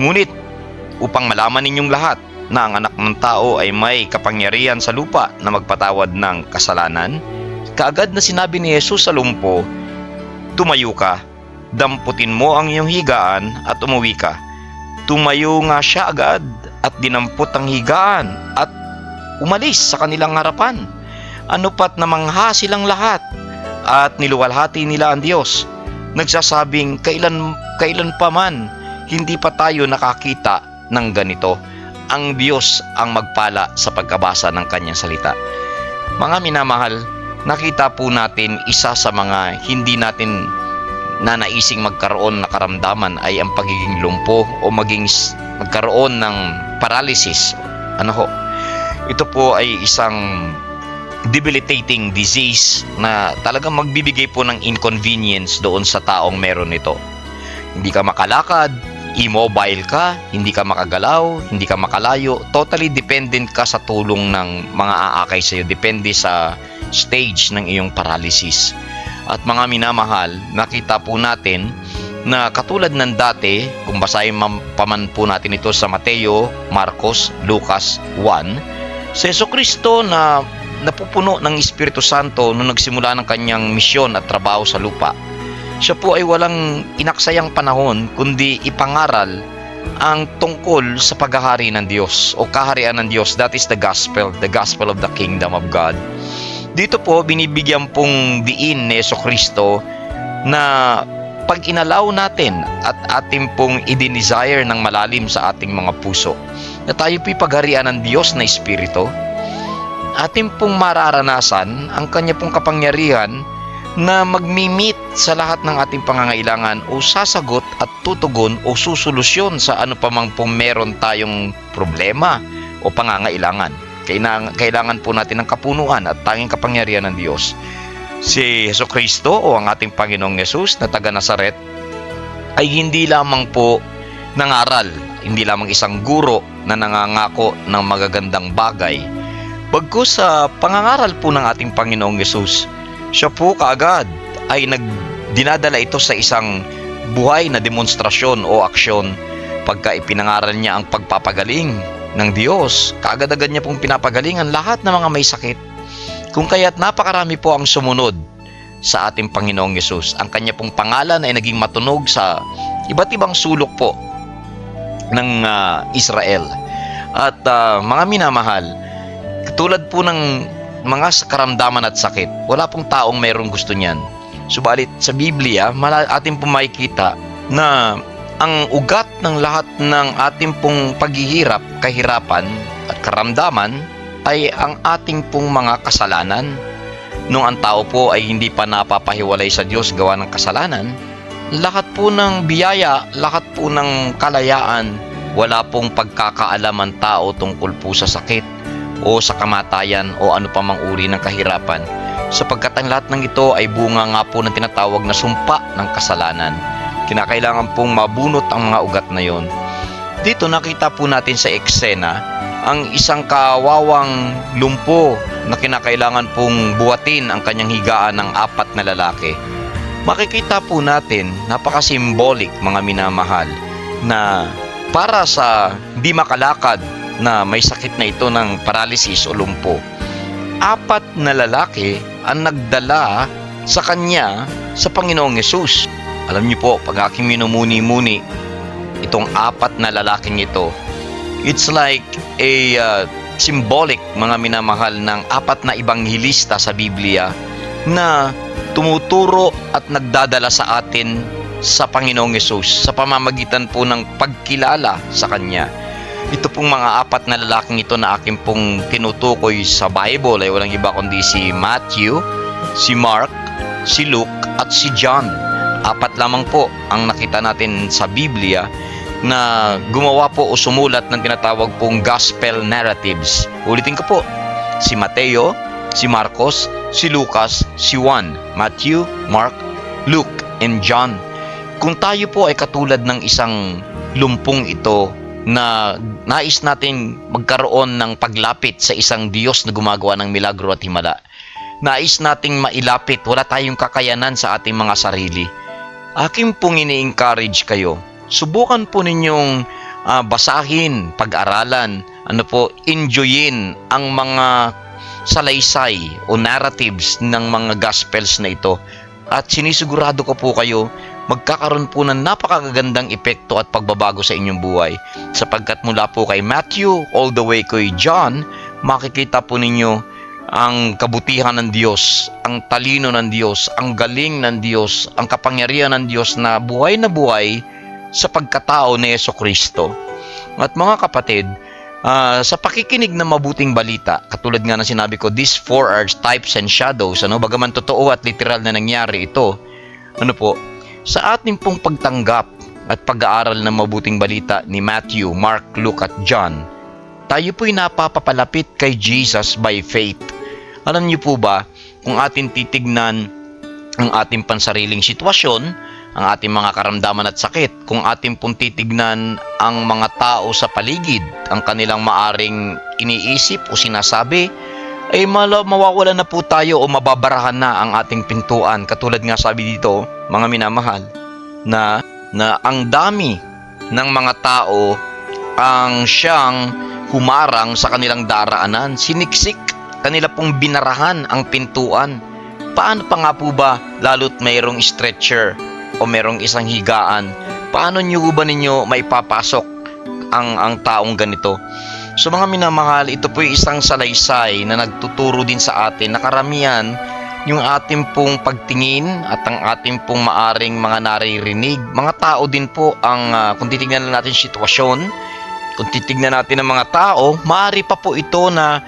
Ngunit upang malaman ninyong lahat na ang Anak ng Tao ay may kapangyarihan sa lupa na magpatawad ng kasalanan," kaagad na sinabi ni Jesus sa lumpo, "Tumayo ka, damputin mo ang iyong higaan at umuwi ka." Tumayo nga siya agad at dinampot ang higaan at umalis sa kanilang harapan. Ano pat namangha silang lahat at niluwalhati nila ang Diyos, nagsasabing, kailan pa man hindi pa tayo nakakita ng ganito. Ang Diyos ang magpala sa pagkabasa ng kanyang salita. Mga minamahal, nakita po natin isa sa mga hindi natin nanaising magkaroon na karamdaman ay ang pagiging lumpo o magkaroon ng paralysis. Ito po ay isang debilitating disease na talagang magbibigay po ng inconvenience doon sa taong meron nito. Hindi ka makalakad, immobile ka, hindi ka makagalaw, hindi ka makalayo, totally dependent ka sa tulong ng mga aakay sa iyo, depende sa stage ng iyong paralysis. At mga minamahal, nakita po natin na katulad ng dati, kung basahin paman po natin ito sa Mateo, Marcos, Lucas 1, si Jesucristo na napupuno ng Espiritu Santo nung nagsimula ng kanyang misyon at trabaho sa lupa, siya po ay walang inaksayang panahon kundi ipangaral ang tungkol sa paghahari ng Diyos o kaharian ng Diyos. That is the gospel of the kingdom of God. Dito po binibigyan pong diin ni Jesucristo na pag inalaw natin at ating pong i-desire ng malalim sa ating mga puso na tayo po'y pagharian ng Diyos na Espiritu, ating pong mararanasan ang kanya pong kapangyarihan na magmimit sa lahat ng ating pangangailangan o sasagot at tutugon o susolusyon sa ano pa mang pong meron tayong problema o pangangailangan. Kailangan po natin ng kapunuan at tanging kapangyarihan ng Diyos. Si Jesucristo o ang ating Panginoong Yesus na taga Nazaret ay hindi lamang po nangaral, hindi lamang isang guro na nangangako ng magagandang bagay. Bagkus sa pangangaral po ng ating Panginoong Yesus, siya po kaagad ay dinadala ito sa isang buhay na demonstrasyon o aksyon. Pagka ipinangaral niya ang pagpapagaling ng Diyos, kaagad-agad niya pong pinapagalingan lahat ng mga may sakit. Kung kaya't napakarami po ang sumunod sa ating Panginoong Yesus. Ang kanya pong pangalan ay naging matunog sa iba't ibang sulok po ng Israel. At mga minamahal, katulad po ng mga karamdaman at sakit, wala pong taong mayroong gusto niyan. Subalit sa Biblia, ating pong makikita na ang ugat ng lahat ng ating pong paghihirap, kahirapan at karamdaman ay ang ating pong mga kasalanan. Nung ang tao po ay hindi pa napapahiwalay sa Diyos gawa ng kasalanan, lahat po ng biyaya, lahat po ng kalayaan, wala pong pagkakaalam ang tao tungkol po sa sakit o sa kamatayan o ano pa mang uri ng kahirapan, sapagkat ang lahat ng ito ay bunga nga po ng tinatawag na sumpa ng kasalanan. Kinakailangan pong mabunot ang mga ugat na yon. Dito nakita po natin sa eksena ang isang kawawang lumpo na kinakailangan pong buhatin ang kanyang higaan ng 4 na lalaki. makikita po natin, napaka-symbolic mga minamahal, na para sa di makalakad na may sakit na ito ng paralysis o lumpo, 4 na lalaki ang nagdala sa kanya sa Panginoong Yesus. Alam niyo po, pag aking minumuni-muni, itong 4 na lalaking ito, it's like a symbolic mga minamahal ng 4 na ibanghilista sa Biblia na tumuturo at nagdadala sa atin sa Panginoong Yesus sa pamamagitan po ng pagkilala sa Kanya. Ito pong mga 4 na lalaking ito na akin pong tinutukoy sa Bible ay walang iba kundi si Matthew, si Mark, si Luke at si John. 4 lamang po ang nakita natin sa Biblia na gumawa po o sumulat ng tinatawag pong gospel narratives. Ulitin ko po, si Mateo, si Marcos, si Lucas, si Juan, Matthew, Mark, Luke, and John. Kung tayo po ay katulad ng isang lumpong ito na nais nating magkaroon ng paglapit sa isang Diyos na gumagawa ng milagro at himala, nais nating mailapit, wala tayong kakayanan sa ating mga sarili, aking pong ini-encourage kayo, subukan po ninyong basahin, pag-aralan, enjoyin ang mga salaysay o narratives ng mga gospels na ito, at sinisigurado ko po kayo magkakaroon po ng napakagandang epekto at pagbabago sa inyong buhay, sapagkat mula po kay Matthew all the way kay John, makikita po ninyo ang kabutihan ng Diyos, ang talino ng Diyos, ang galing ng Diyos, ang kapangyarihan ng Diyos na buhay sa pagkatao ni Jesucristo. At mga kapatid, sa pakikinig ng mabuting balita, katulad nga ng sinabi ko, these 4 are types and shadows, bagaman totoo at literal na nangyari ito, sa ating pong pagtanggap at pag-aaral ng mabuting balita ni Matthew, Mark, Luke at John, tayo po'y napapapalapit kay Jesus by faith. Alam niyo po ba, kung ating titignan ang ating pansariling sitwasyon, ang ating mga karamdaman at sakit, kung ating pong titignan ang mga tao sa paligid, ang kanilang maaring iniisip o sinasabi, ay mawawala na po tayo o mababarahan na ang ating pintuan. Katulad nga sabi dito, mga minamahal, na ang dami ng mga tao ang siyang humarang sa kanilang daraanan, siniksik, kanila pong binarahan ang pintuan. Paano pa nga po ba, lalo't mayroong stretcher o merong isang higaan, paano nyo ba ninyo maipapasok ang taong ganito? So mga minamahal, ito po yung isang salaysay na nagtuturo din sa atin na karamihan yung ating pong pagtingin at ang ating pong maaring mga naririnig. Mga tao din po ang, kung titignan natin sitwasyon, kung titignan natin ang mga tao, maaari pa po ito na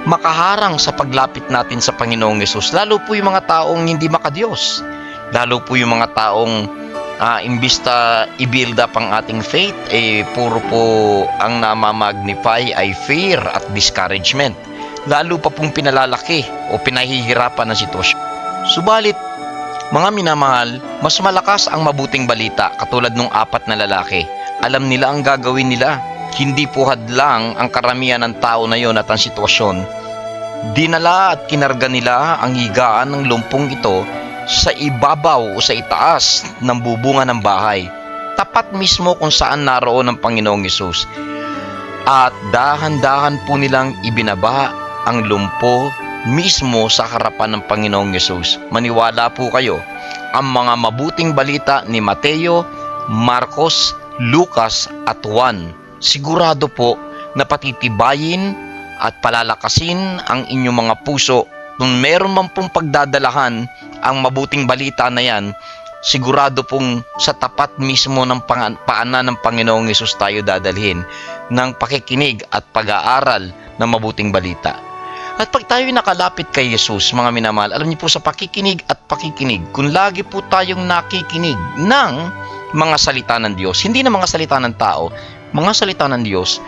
makaharang sa paglapit natin sa Panginoong Yesus. Lalo po yung mga taong hindi makadiyos. Lalo po yung mga taong imbis na i-build up ang ating faith, puro po ang namamagnify ay fear at discouragement. Lalo pa pong pinalalaki o pinahihirapan ng sitwasyon. Subalit, mga minamahal, mas malakas ang mabuting balita katulad ng 4 na lalaki. Alam nila ang gagawin nila. Hindi po hadlang ang karamihan ng tao na yon at ang sitwasyon. Dinala at kinarga nila ang higaan ng lumpong ito sa ibabaw o sa itaas ng bubungan ng bahay, tapat mismo kung saan naroon ang Panginoong Yesus. At dahan-dahan po nilang ibinaba ang lumpo mismo sa harapan ng Panginoong Yesus. Maniwala po kayo, ang mga mabuting balita ni Mateo, Marcos, Lucas at Juan, sigurado po na patitibayin at palalakasin ang inyong mga puso. Kung meron man pong pagdadalahan ang mabuting balita na yan, sigurado pong sa tapat mismo ng paanan ng Panginoong Yesus tayo dadalhin ng pakikinig at pag-aaral ng mabuting balita. At pag tayo nakalapit kay Yesus, mga minamahal, alam niyo po sa pakikinig at pakikinig, kung lagi po tayong nakikinig ng mga salita ng Diyos, hindi na mga salita ng tao, mga salita ng Diyos,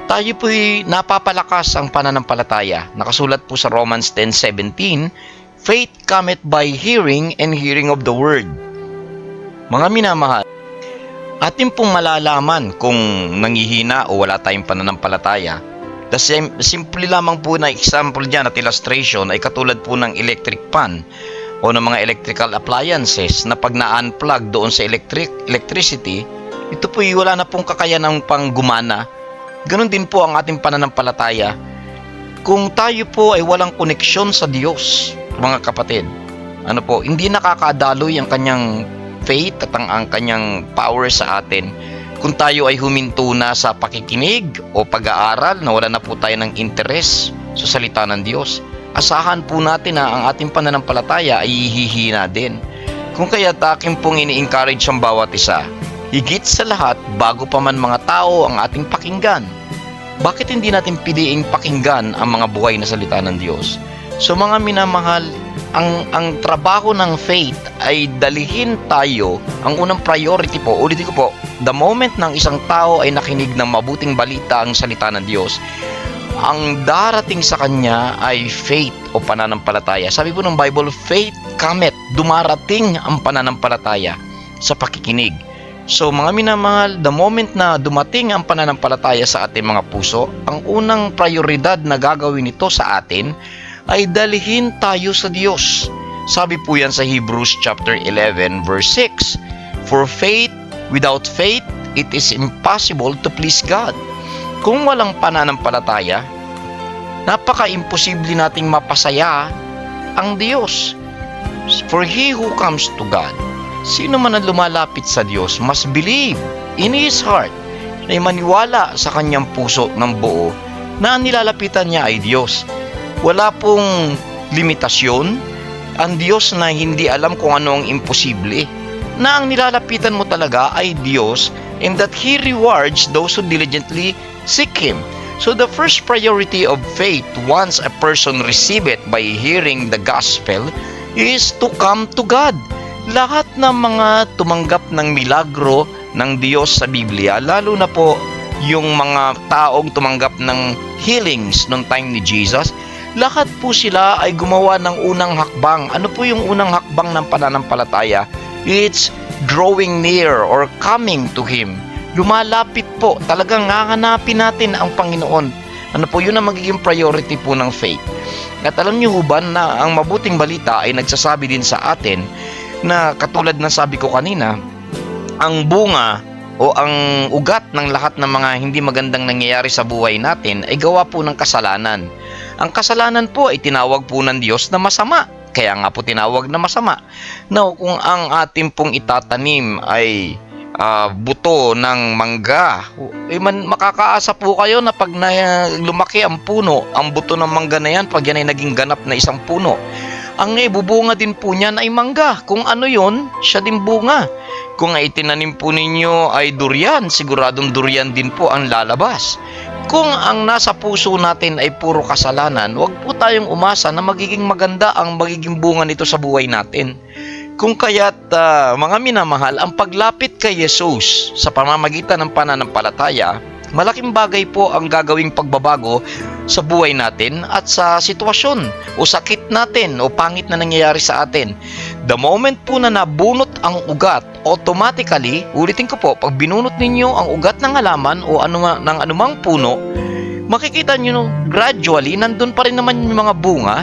tayo po'y napapalakas ang pananampalataya. Nakasulat po sa Romans 10:17, faith cometh by hearing and hearing of the word. Mga minamahal, atin pong malalaman kung nangihina o wala tayong pananampalataya. Simple lamang po na example dyan at illustration ay katulad po ng electric pan. o ng mga electrical appliances na pag na-unplug doon sa electricity, ito po wala na pong kakayanang pang gumana. Ganon din po ang ating pananampalataya. Kung tayo po ay walang koneksyon sa Diyos, mga kapatid, hindi nakakadaloy ang kanyang faith at ang kanyang power sa atin. Kung tayo ay huminto na sa pakikinig o pag-aaral na wala na po tayo ng interes sa salita ng Diyos, asahan po natin na ang ating pananampalataya ay hihina din. Kung kaya't aking pong ini-encourage ang bawat isa, higit sa lahat, bago pa man mga tao ang ating pakinggan, bakit hindi natin piliing pakinggan ang mga buhay na salita ng Diyos? So mga minamahal, ang trabaho ng faith ay dalihin tayo. Ang unang priority po, ulitin ko po, the moment ng isang tao ay nakinig ng mabuting balita ang salita ng Diyos, ang darating sa kanya ay faith o pananampalataya. Sabi po ng Bible, faith cometh, dumarating ang pananampalataya sa pakikinig. So mga minamahal, the moment na dumating ang pananampalataya sa ating mga puso, ang unang prioridad na gagawin nito sa atin ay dalihin tayo sa Diyos. Sabi po yan sa Hebrews chapter 11 verse 6, for without faith, it is impossible to please God. Kung walang pananampalataya, napaka-imposible nating mapasaya ang Diyos. For he who comes to God, sino man ang lumalapit sa Diyos, must believe in his heart, na maniwala sa kanyang puso ng buo na ang nilalapitan niya ay Diyos. Wala pong limitasyon ang Diyos na hindi alam kung ano ang imposible, na ang nilalapitan mo talaga ay Diyos, and that He rewards those who diligently seek Him. So the first priority of faith, once a person receive it by hearing the gospel, is to come to God. Lahat ng mga tumanggap ng milagro ng Diyos sa Biblia, lalo na po yung mga taong tumanggap ng healings noong time ni Jesus, lahat po sila ay gumawa ng unang hakbang. Ano po yung unang hakbang ng pananampalataya? It's drawing near or coming to Him. Lumalapit po. Talagang hahanapin natin ang Panginoon. Ano po, yun ang magiging priority po ng faith. At alam niyo ba na ang mabuting balita ay nagsasabi din sa atin na katulad ng sabi ko kanina, ang bunga o ang ugat ng lahat ng mga hindi magandang nangyayari sa buhay natin ay gawa po ng kasalanan. Ang kasalanan po ay tinawag po ng Diyos na masama. Kaya nga po tinawag na masama. Now, kung ang ating pong itatanim ay buto ng mangga, makakaasa po kayo na pag lumaki ang puno, ang buto ng mangga na yan, pag yan ay naging ganap na isang puno, ang bubunga din po niyan ay mangga. Kung ano yon, siya din bunga. Kung ay tinanim po ninyo ay durian, siguradong durian din po ang lalabas. Kung ang nasa puso natin ay puro kasalanan, huwag po tayong umasa na magiging maganda ang magiging bunga nito sa buhay natin. Kung kaya't mga minamahal, ang paglapit kay Jesus sa pamamagitan ng pananampalataya, malaking bagay po ang gagawing pagbabago sa buhay natin at sa sitwasyon o sakit natin o pangit na nangyayari sa atin. The moment po na nabunot ang ugat, automatically, ulitin ko po, pag binunot ninyo ang ugat ng halaman o ng anumang puno, makikita nyo gradually, nandun pa rin naman yung mga bunga.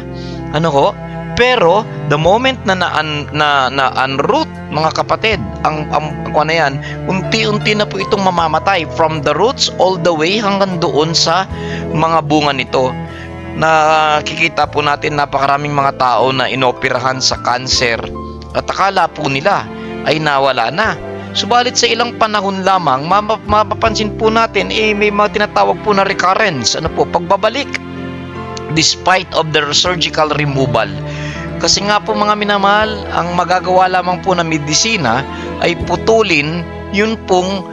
Pero the moment na na-unroot, mga kapatid, ang yan, unti-unti na po itong mamamatay from the roots all the way hanggang doon sa mga bunga nito. Nakikita po natin napakaraming mga tao na inoperahan sa cancer at akala po nila ay nawala na. Subalit sa ilang panahon lamang, mapapansin po natin may mga tinatawag po na recurrence, pagbabalik despite of the surgical removal. Kasi nga po mga minamahal, ang magagawa lamang po ng medisina ay putulin yun pong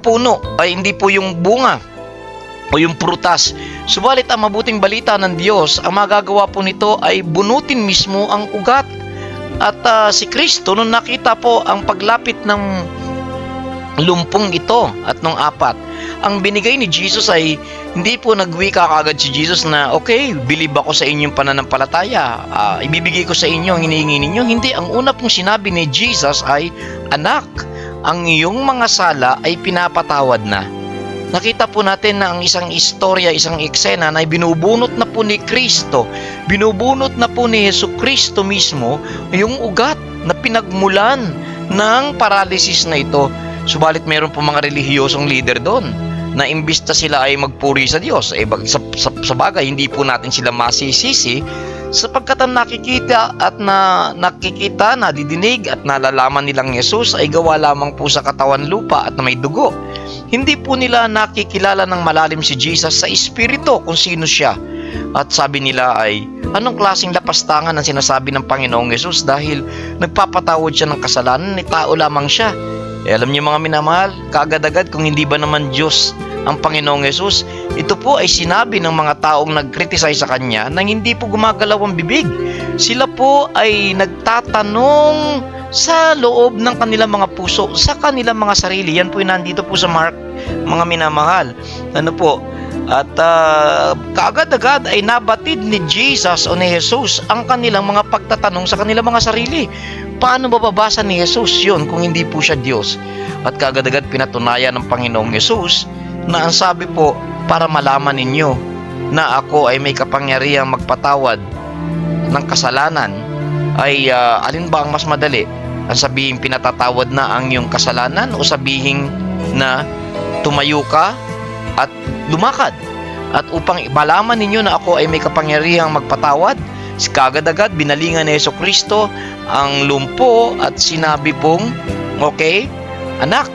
puno, ay hindi po yung bunga o yung prutas. Subalit ang mabuting balita ng Diyos, ang magagawa po nito ay bunutin mismo ang ugat. At si Kristo, nung nakita po ang paglapit ng lumpong ito at nung apat, ang binigay ni Jesus ay hindi po nagwika kaagad si Jesus na okay, believe ako sa inyong pananampalataya, ibibigay ko sa inyo ang hinihingi ninyo. Hindi, ang una pong sinabi ni Jesus ay, anak, ang iyong mga sala ay pinapatawad na. nakita po natin na ang isang istorya, isang eksena na binubunot na po ni Kristo, binubunot na po ni Jesucristo mismo yung ugat na pinagmulan ng paralysis na ito. Subalit meron po mga relihiyosong leader doon na imbis na sila ay magpuri sa Diyos, sa bagay hindi po natin sila masisisi sapagkat ang nakikita, nadidinig at nalalaman nilang Jesus ay gawa lamang po sa katawan lupa at na may dugo. Hindi po nila nakikilala ng malalim si Jesus sa espiritu kung sino siya. At sabi nila ay, anong klaseng lapastangan ang sinasabi ng Panginoong Jesus dahil nagpapatawad siya ng kasalanan, ni tao lamang siya. Alam niyo mga minamahal, kaagad-agad kung hindi ba naman Diyos ang Panginoong Jesus, ito po ay sinabi ng mga taong nag-criticize sa Kanya nang hindi po gumagalaw ang bibig. Sila po ay nagtatanong sa loob ng kanilang mga puso, sa kanilang mga sarili. Yan po yung nandito po sa Mark, mga minamahal. Ano po? At kaagad-agad ay nabatid ni Jesus o ni Jesus ang kanilang mga pagtatanong sa kanilang mga sarili. Paano mababasa ni Jesus yun kung hindi po siya Diyos? At kaagad-agad pinatunayan ng Panginoong Jesus na ang sabi po, para malaman ninyo na ako ay may kapangyarihang magpatawad ng kasalanan, ay alin ba ang mas madali? Ang sabihin pinatatawad na ang iyong kasalanan o sabihin na tumayo ka at lumakad? At upang malaman ninyo na ako ay may kapangyarihang magpatawad, kagad-agad binalingan ni Jesucristo ang lumpo at sinabi pong, okay, anak,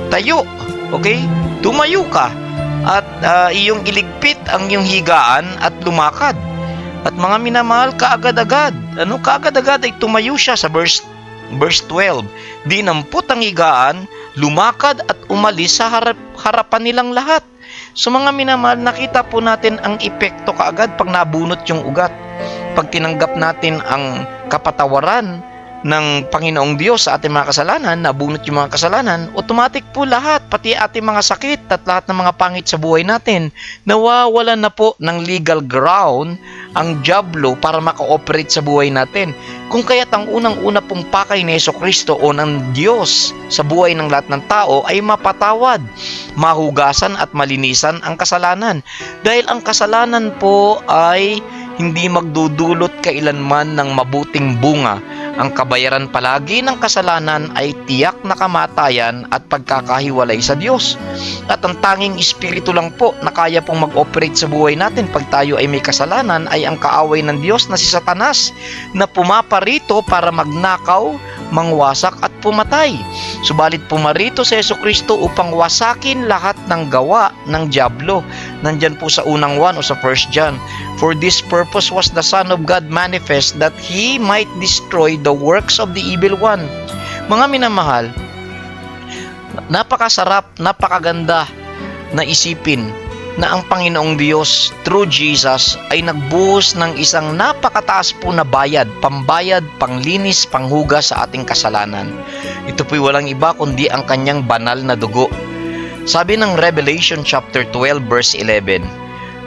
tayo, okay, tumayo ka at iyong iligpit ang iyong higaan at lumakad. At mga minamahal, kaagad-agad ay tumayo siya sa verse 12. Dinampot ang higaan, lumakad at umalis sa harapan nilang lahat. So mga minamahal, nakita po natin ang epekto kaagad pag nabunot yung ugat. Pag tinanggap natin ang kapatawaran ng Panginoong Diyos sa ating mga kasalanan, nabunot yung mga kasalanan, automatic po lahat, pati ating mga sakit at lahat ng mga pangit sa buhay natin, nawawalan na po ng legal ground ang dyablo para maka-operate sa buhay natin. Kung kaya't ang unang-una pong pakay ni Jesucristo o ng Diyos sa buhay ng lahat ng tao ay mapatawad, mahugasan at malinisan ang kasalanan. Dahil ang kasalanan po ay hindi magdudulot kailanman ng mabuting bunga. Ang kabayaran palagi ng kasalanan ay tiyak na kamatayan at pagkakahiwalay sa Diyos. At ang tanging espiritu lang po na kaya pong mag-operate sa buhay natin pag tayo ay may kasalanan ay ang kaaway ng Diyos na si Satanas, na pumaparito para magnakaw, mangwasak at pumatay. Subalit pumarito si Jesucristo upang wasakin lahat ng gawa ng dyablo. Nandyan po sa unang 1 o sa 1 John. For this purpose was the Son of God manifest, that He might destroy the works of the evil one. Mga minamahal, napakasarap, napakaganda na isipin na ang Panginoong Diyos through Jesus ay nagbuhos ng isang napakataas po na bayad, pambayad, panglinis, panghugas sa ating kasalanan. Ito po'y walang iba kundi ang kanyang banal na dugo. Sabi ng Revelation chapter 12 verse 11,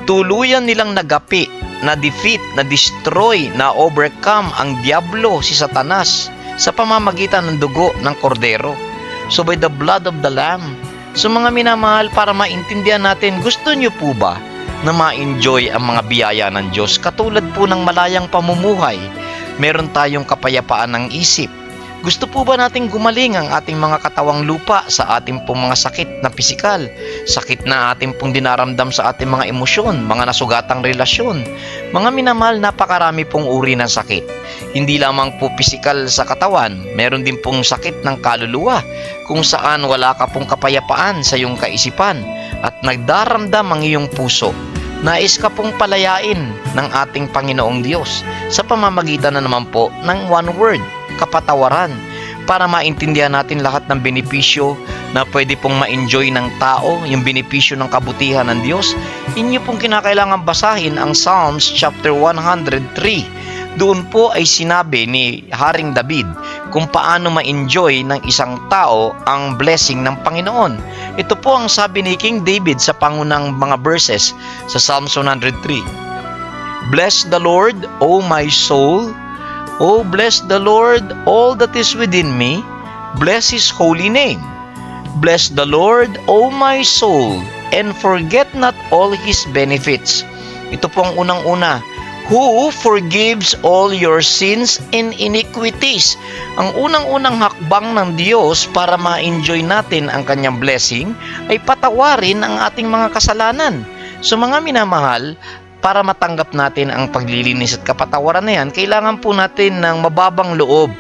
tuluyan nilang nagapi, na defeat, na destroy, na overcome ang diablo, si Satanas, sa pamamagitan ng dugo ng kordero. So by the blood of the Lamb. So mga minamahal, para maintindihan natin, gusto nyo po ba na ma-enjoy ang mga biyaya ng Diyos? Katulad po ng malayang pamumuhay, meron tayong kapayapaan ng isip. Gusto po ba nating gumaling ang ating mga katawang lupa sa ating pong mga sakit na pisikal? Sakit na ating pong dinaramdam sa ating mga emosyon, mga nasugatang relasyon. Mga minamahal, napakarami pong uri ng sakit. Hindi lamang po pisikal sa katawan, meron din pong sakit ng kaluluwa, kung saan wala ka pong kapayapaan sa iyong kaisipan at nagdaramdam ang iyong puso. Nais ka pong palayain ng ating Panginoong Diyos sa pamamagitan na naman po ng one word, kapatawaran, para maintindihan natin lahat ng benepisyo na pwede pong ma-enjoy ng tao, yung benepisyo ng kabutihan ng Diyos. Inyo pong kinakailangan basahin ang Psalms chapter 103. Doon po ay sinabi ni Haring David kung paano ma-enjoy ng isang tao ang blessing ng Panginoon. Ito po ang sabi ni King David sa pangunang mga verses sa Psalms 103. Bless the Lord, O my soul. Oh, bless the Lord, all that is within me. Bless His holy name. Bless the Lord, O my soul, and forget not all His benefits. Ito po ang unang-una. Who forgives all your sins and iniquities. Ang unang-unang hakbang ng Diyos para ma-enjoy natin ang kanyang blessing ay patawarin ang ating mga kasalanan. So mga minamahal, para matanggap natin ang paglilinis at kapatawaran na yan, kailangan po natin ng mababang loob.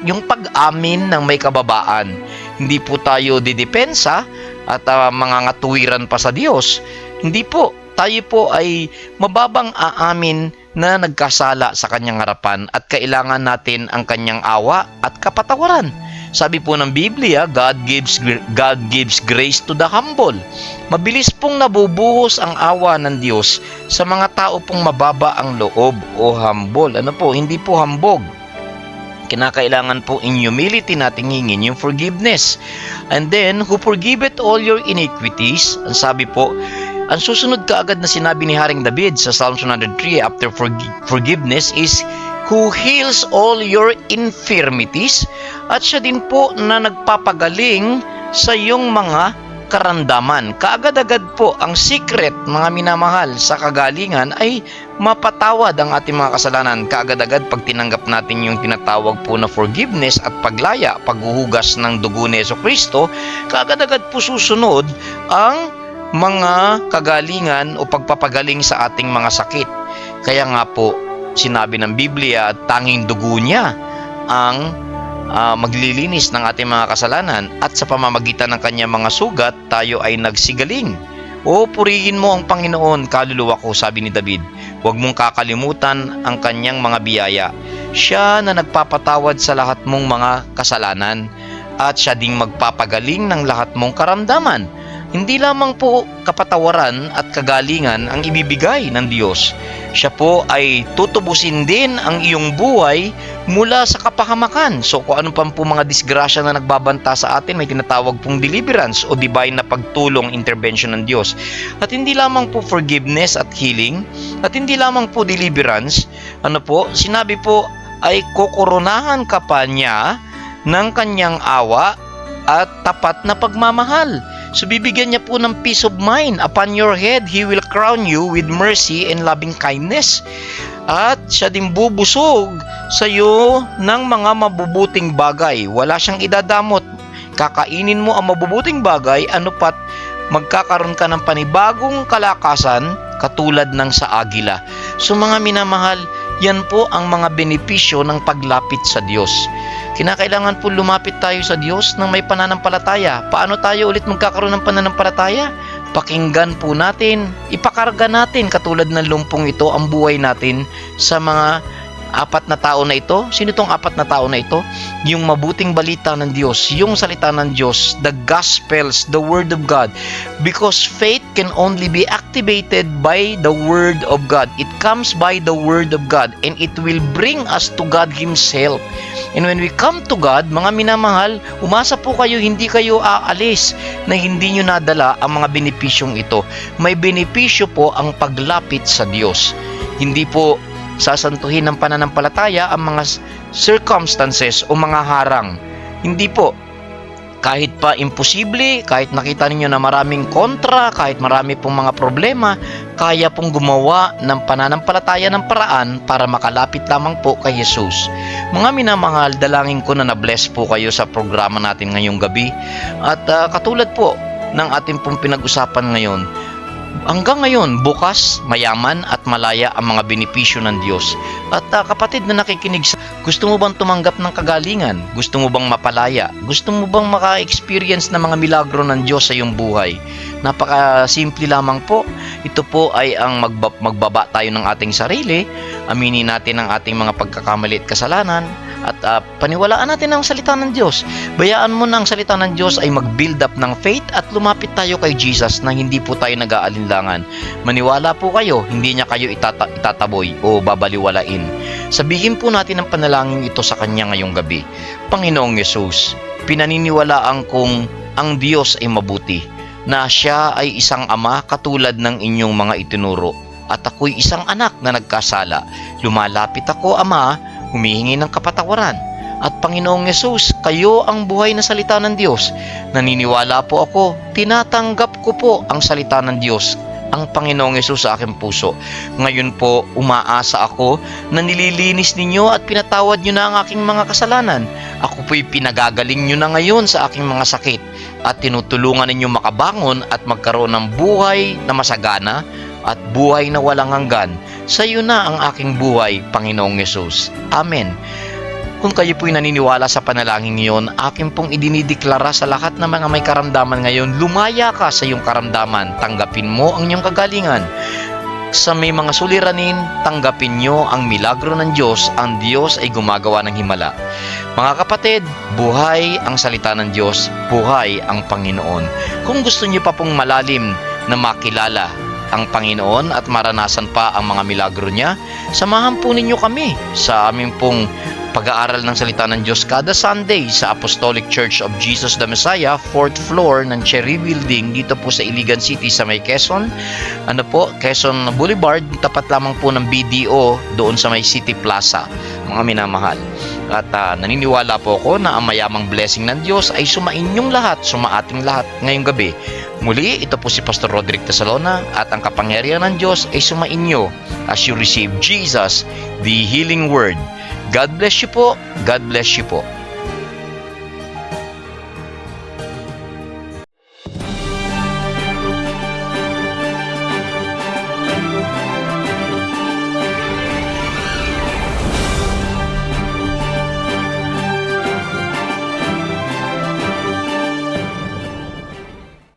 Yung pag-amin ng may kababaan. Hindi po tayo didepensa at mga ngatuwiran pa sa Diyos. Hindi po. Tayo po ay mababang aamin na nagkasala sa kanyang harapan at kailangan natin ang kanyang awa at kapatawaran. Sabi po ng Biblia, God gives grace to the humble. Mabilis pong nabubuhos ang awa ng Diyos sa mga tao pong mababa ang loob o humble. Ano po? Hindi po hambog. Kinakailangan po in humility nating hingin yung forgiveness. And then, who forgiveth all your iniquities, ang sabi po, ang susunod kaagad na sinabi ni Haring David sa Psalms 103 after forgiveness is, who heals all your infirmities, at siya din po na nagpapagaling sa iyong mga karamdaman. Kaagad-agad po ang secret, mga minamahal, sa kagalingan ay mapatawad ang ating mga kasalanan. Kaagad-agad pag tinanggap natin yung tinatawag po na forgiveness at paglaya, paghuhugas ng dugo ni Jesucristo, kaagad-agad po susunod ang mga kagalingan o pagpapagaling sa ating mga sakit. Kaya nga po, sinabi ng Biblia, tanging dugo niya ang maglilinis ng ating mga kasalanan, at sa pamamagitan ng kanyang mga sugat, tayo ay nagsigaling. O purihin mo ang Panginoon, kaluluwa ko, sabi ni David. Huwag mong kakalimutan ang kanyang mga biyaya. Siya na nagpapatawad sa lahat mong mga kasalanan, at siya ding magpapagaling ng lahat mong karamdaman. Hindi lamang po kapatawaran at kagalingan ang ibibigay ng Diyos. Siya po ay tutubusin din ang iyong buhay mula sa kapahamakan. So kung ano pa po mga disgrasya na nagbabanta sa atin, may tinatawag pong deliverance o divine na pagtulong, intervention ng Diyos. At hindi lamang po forgiveness at healing, at hindi lamang po deliverance, sinabi po ay kokoronahan ka pa niya ng kanyang awa at tapat na pagmamahal. So bibigyan niya po ng peace of mind. Upon your head, He will crown you with mercy and loving kindness. At siya din bubusog sa iyo ng mga mabubuting bagay. Wala siyang idadamot. Kakainin mo ang mabubuting bagay, pat magkakaroon ka ng panibagong kalakasan katulad ng sa agila. So mga minamahal, yan po ang mga benepisyo ng paglapit sa Diyos. Kinakailangan po lumapit tayo sa Diyos ng may pananampalataya. Paano tayo ulit magkakaroon ng pananampalataya? Pakinggan po natin, ipakarga natin katulad ng lumpong ito ang buhay natin sa mga 4 na tao na ito. Sino itong 4 na tao na ito? Yung mabuting balita ng Diyos, yung salita ng Diyos, the Gospels, the Word of God. Because faith can only be activated by the Word of God. It comes by the Word of God, and it will bring us to God Himself. And when we come to God, mga minamahal, umasa po kayo, hindi kayo aalis na hindi nyo nadala ang mga benepisyong ito. May benepisyo po ang paglapit sa Diyos. Hindi po sasantuhin ng pananampalataya ang mga circumstances o mga harang. Hindi po. Kahit pa imposible, kahit nakita ninyo na maraming kontra, kahit marami pong mga problema, kaya pong gumawa ng pananampalataya ng paraan para makalapit lamang po kay Jesus. Mga minamahal, dalangin ko na na-bless po kayo sa programa natin ngayong gabi. At katulad po ng ating pong pinag-usapan ngayon, hanggang ngayon, bukas, mayaman at malaya ang mga benepisyo ng Diyos. At kapatid na nakikinig, gusto mo bang tumanggap ng kagalingan? Gusto mo bang mapalaya? Gusto mo bang maka-experience ng mga milagro ng Diyos sa iyong buhay? Napaka-simple lamang po. Ito po ay ang magbaba tayo ng ating sarili, aminin natin ang ating mga pagkakamali at kasalanan, at paniwalaan natin ang salita ng Diyos. Bayaan mo na ang salita ng Diyos ay mag-build up ng faith at lumapit tayo kay Jesus na hindi po tayo nag-aalinlangan. Maniwala po kayo, hindi niya kayo itataboy o babaliwalain. Sabihin po natin ang panalangin ito sa Kanya ngayong gabi. Panginoong Yesus, pinaniniwalaan kong ang Diyos ay mabuti, na Siya ay isang ama katulad ng inyong mga itinuro, at ako'y isang anak na nagkasala. Lumalapit ako, Ama, humihingi ng kapatawaran. At Panginoong Yesus, kayo ang buhay na salita ng Diyos. Naniniwala po ako, tinatanggap ko po ang salita ng Diyos, ang Panginoong Yesus sa aking puso. Ngayon po, umaasa ako na nililinis ninyo at pinatawad nyo na ang aking mga kasalanan. Ako po'y pinagagaling nyo na ngayon sa aking mga sakit at tinutulungan ninyo makabangon at magkaroon ng buhay na masagana at buhay na walang hanggan. Sa iyo na ang aking buhay, Panginoong Yesus. Amen. Kung kayo po'y naniniwala sa panalangin ngayon, akin pong idinideklara sa lahat ng mga may karamdaman ngayon, lumaya ka sa iyong karamdaman, tanggapin mo ang iyong kagalingan. Sa may mga suliranin, tanggapin nyo ang milagro ng Diyos, ang Diyos ay gumagawa ng himala. Mga kapatid, buhay ang salita ng Diyos, buhay ang Panginoon. Kung gusto niyo pa pong malalim na makilala ang Panginoon at maranasan pa ang mga milagro niya, samahan po ninyo kami sa aming pong pag-aaral ng salita ng Diyos kada Sunday sa Apostolic Church of Jesus the Messiah, 4th floor ng Cherry Building dito po sa Iligan City sa may Quezon. Quezon Boulevard, tapat lamang po ng BDO doon sa may City Plaza, mga minamahal. At naniniwala po ako na ang mayamang blessing ng Diyos ay sumainyong lahat, sumaating lahat ngayong gabi. Muli, ito po si Pastor Roderick Tesalona at ang kapangyarihan ng Diyos ay sumainyo as you receive Jesus, the healing word. God bless you po. God bless you po.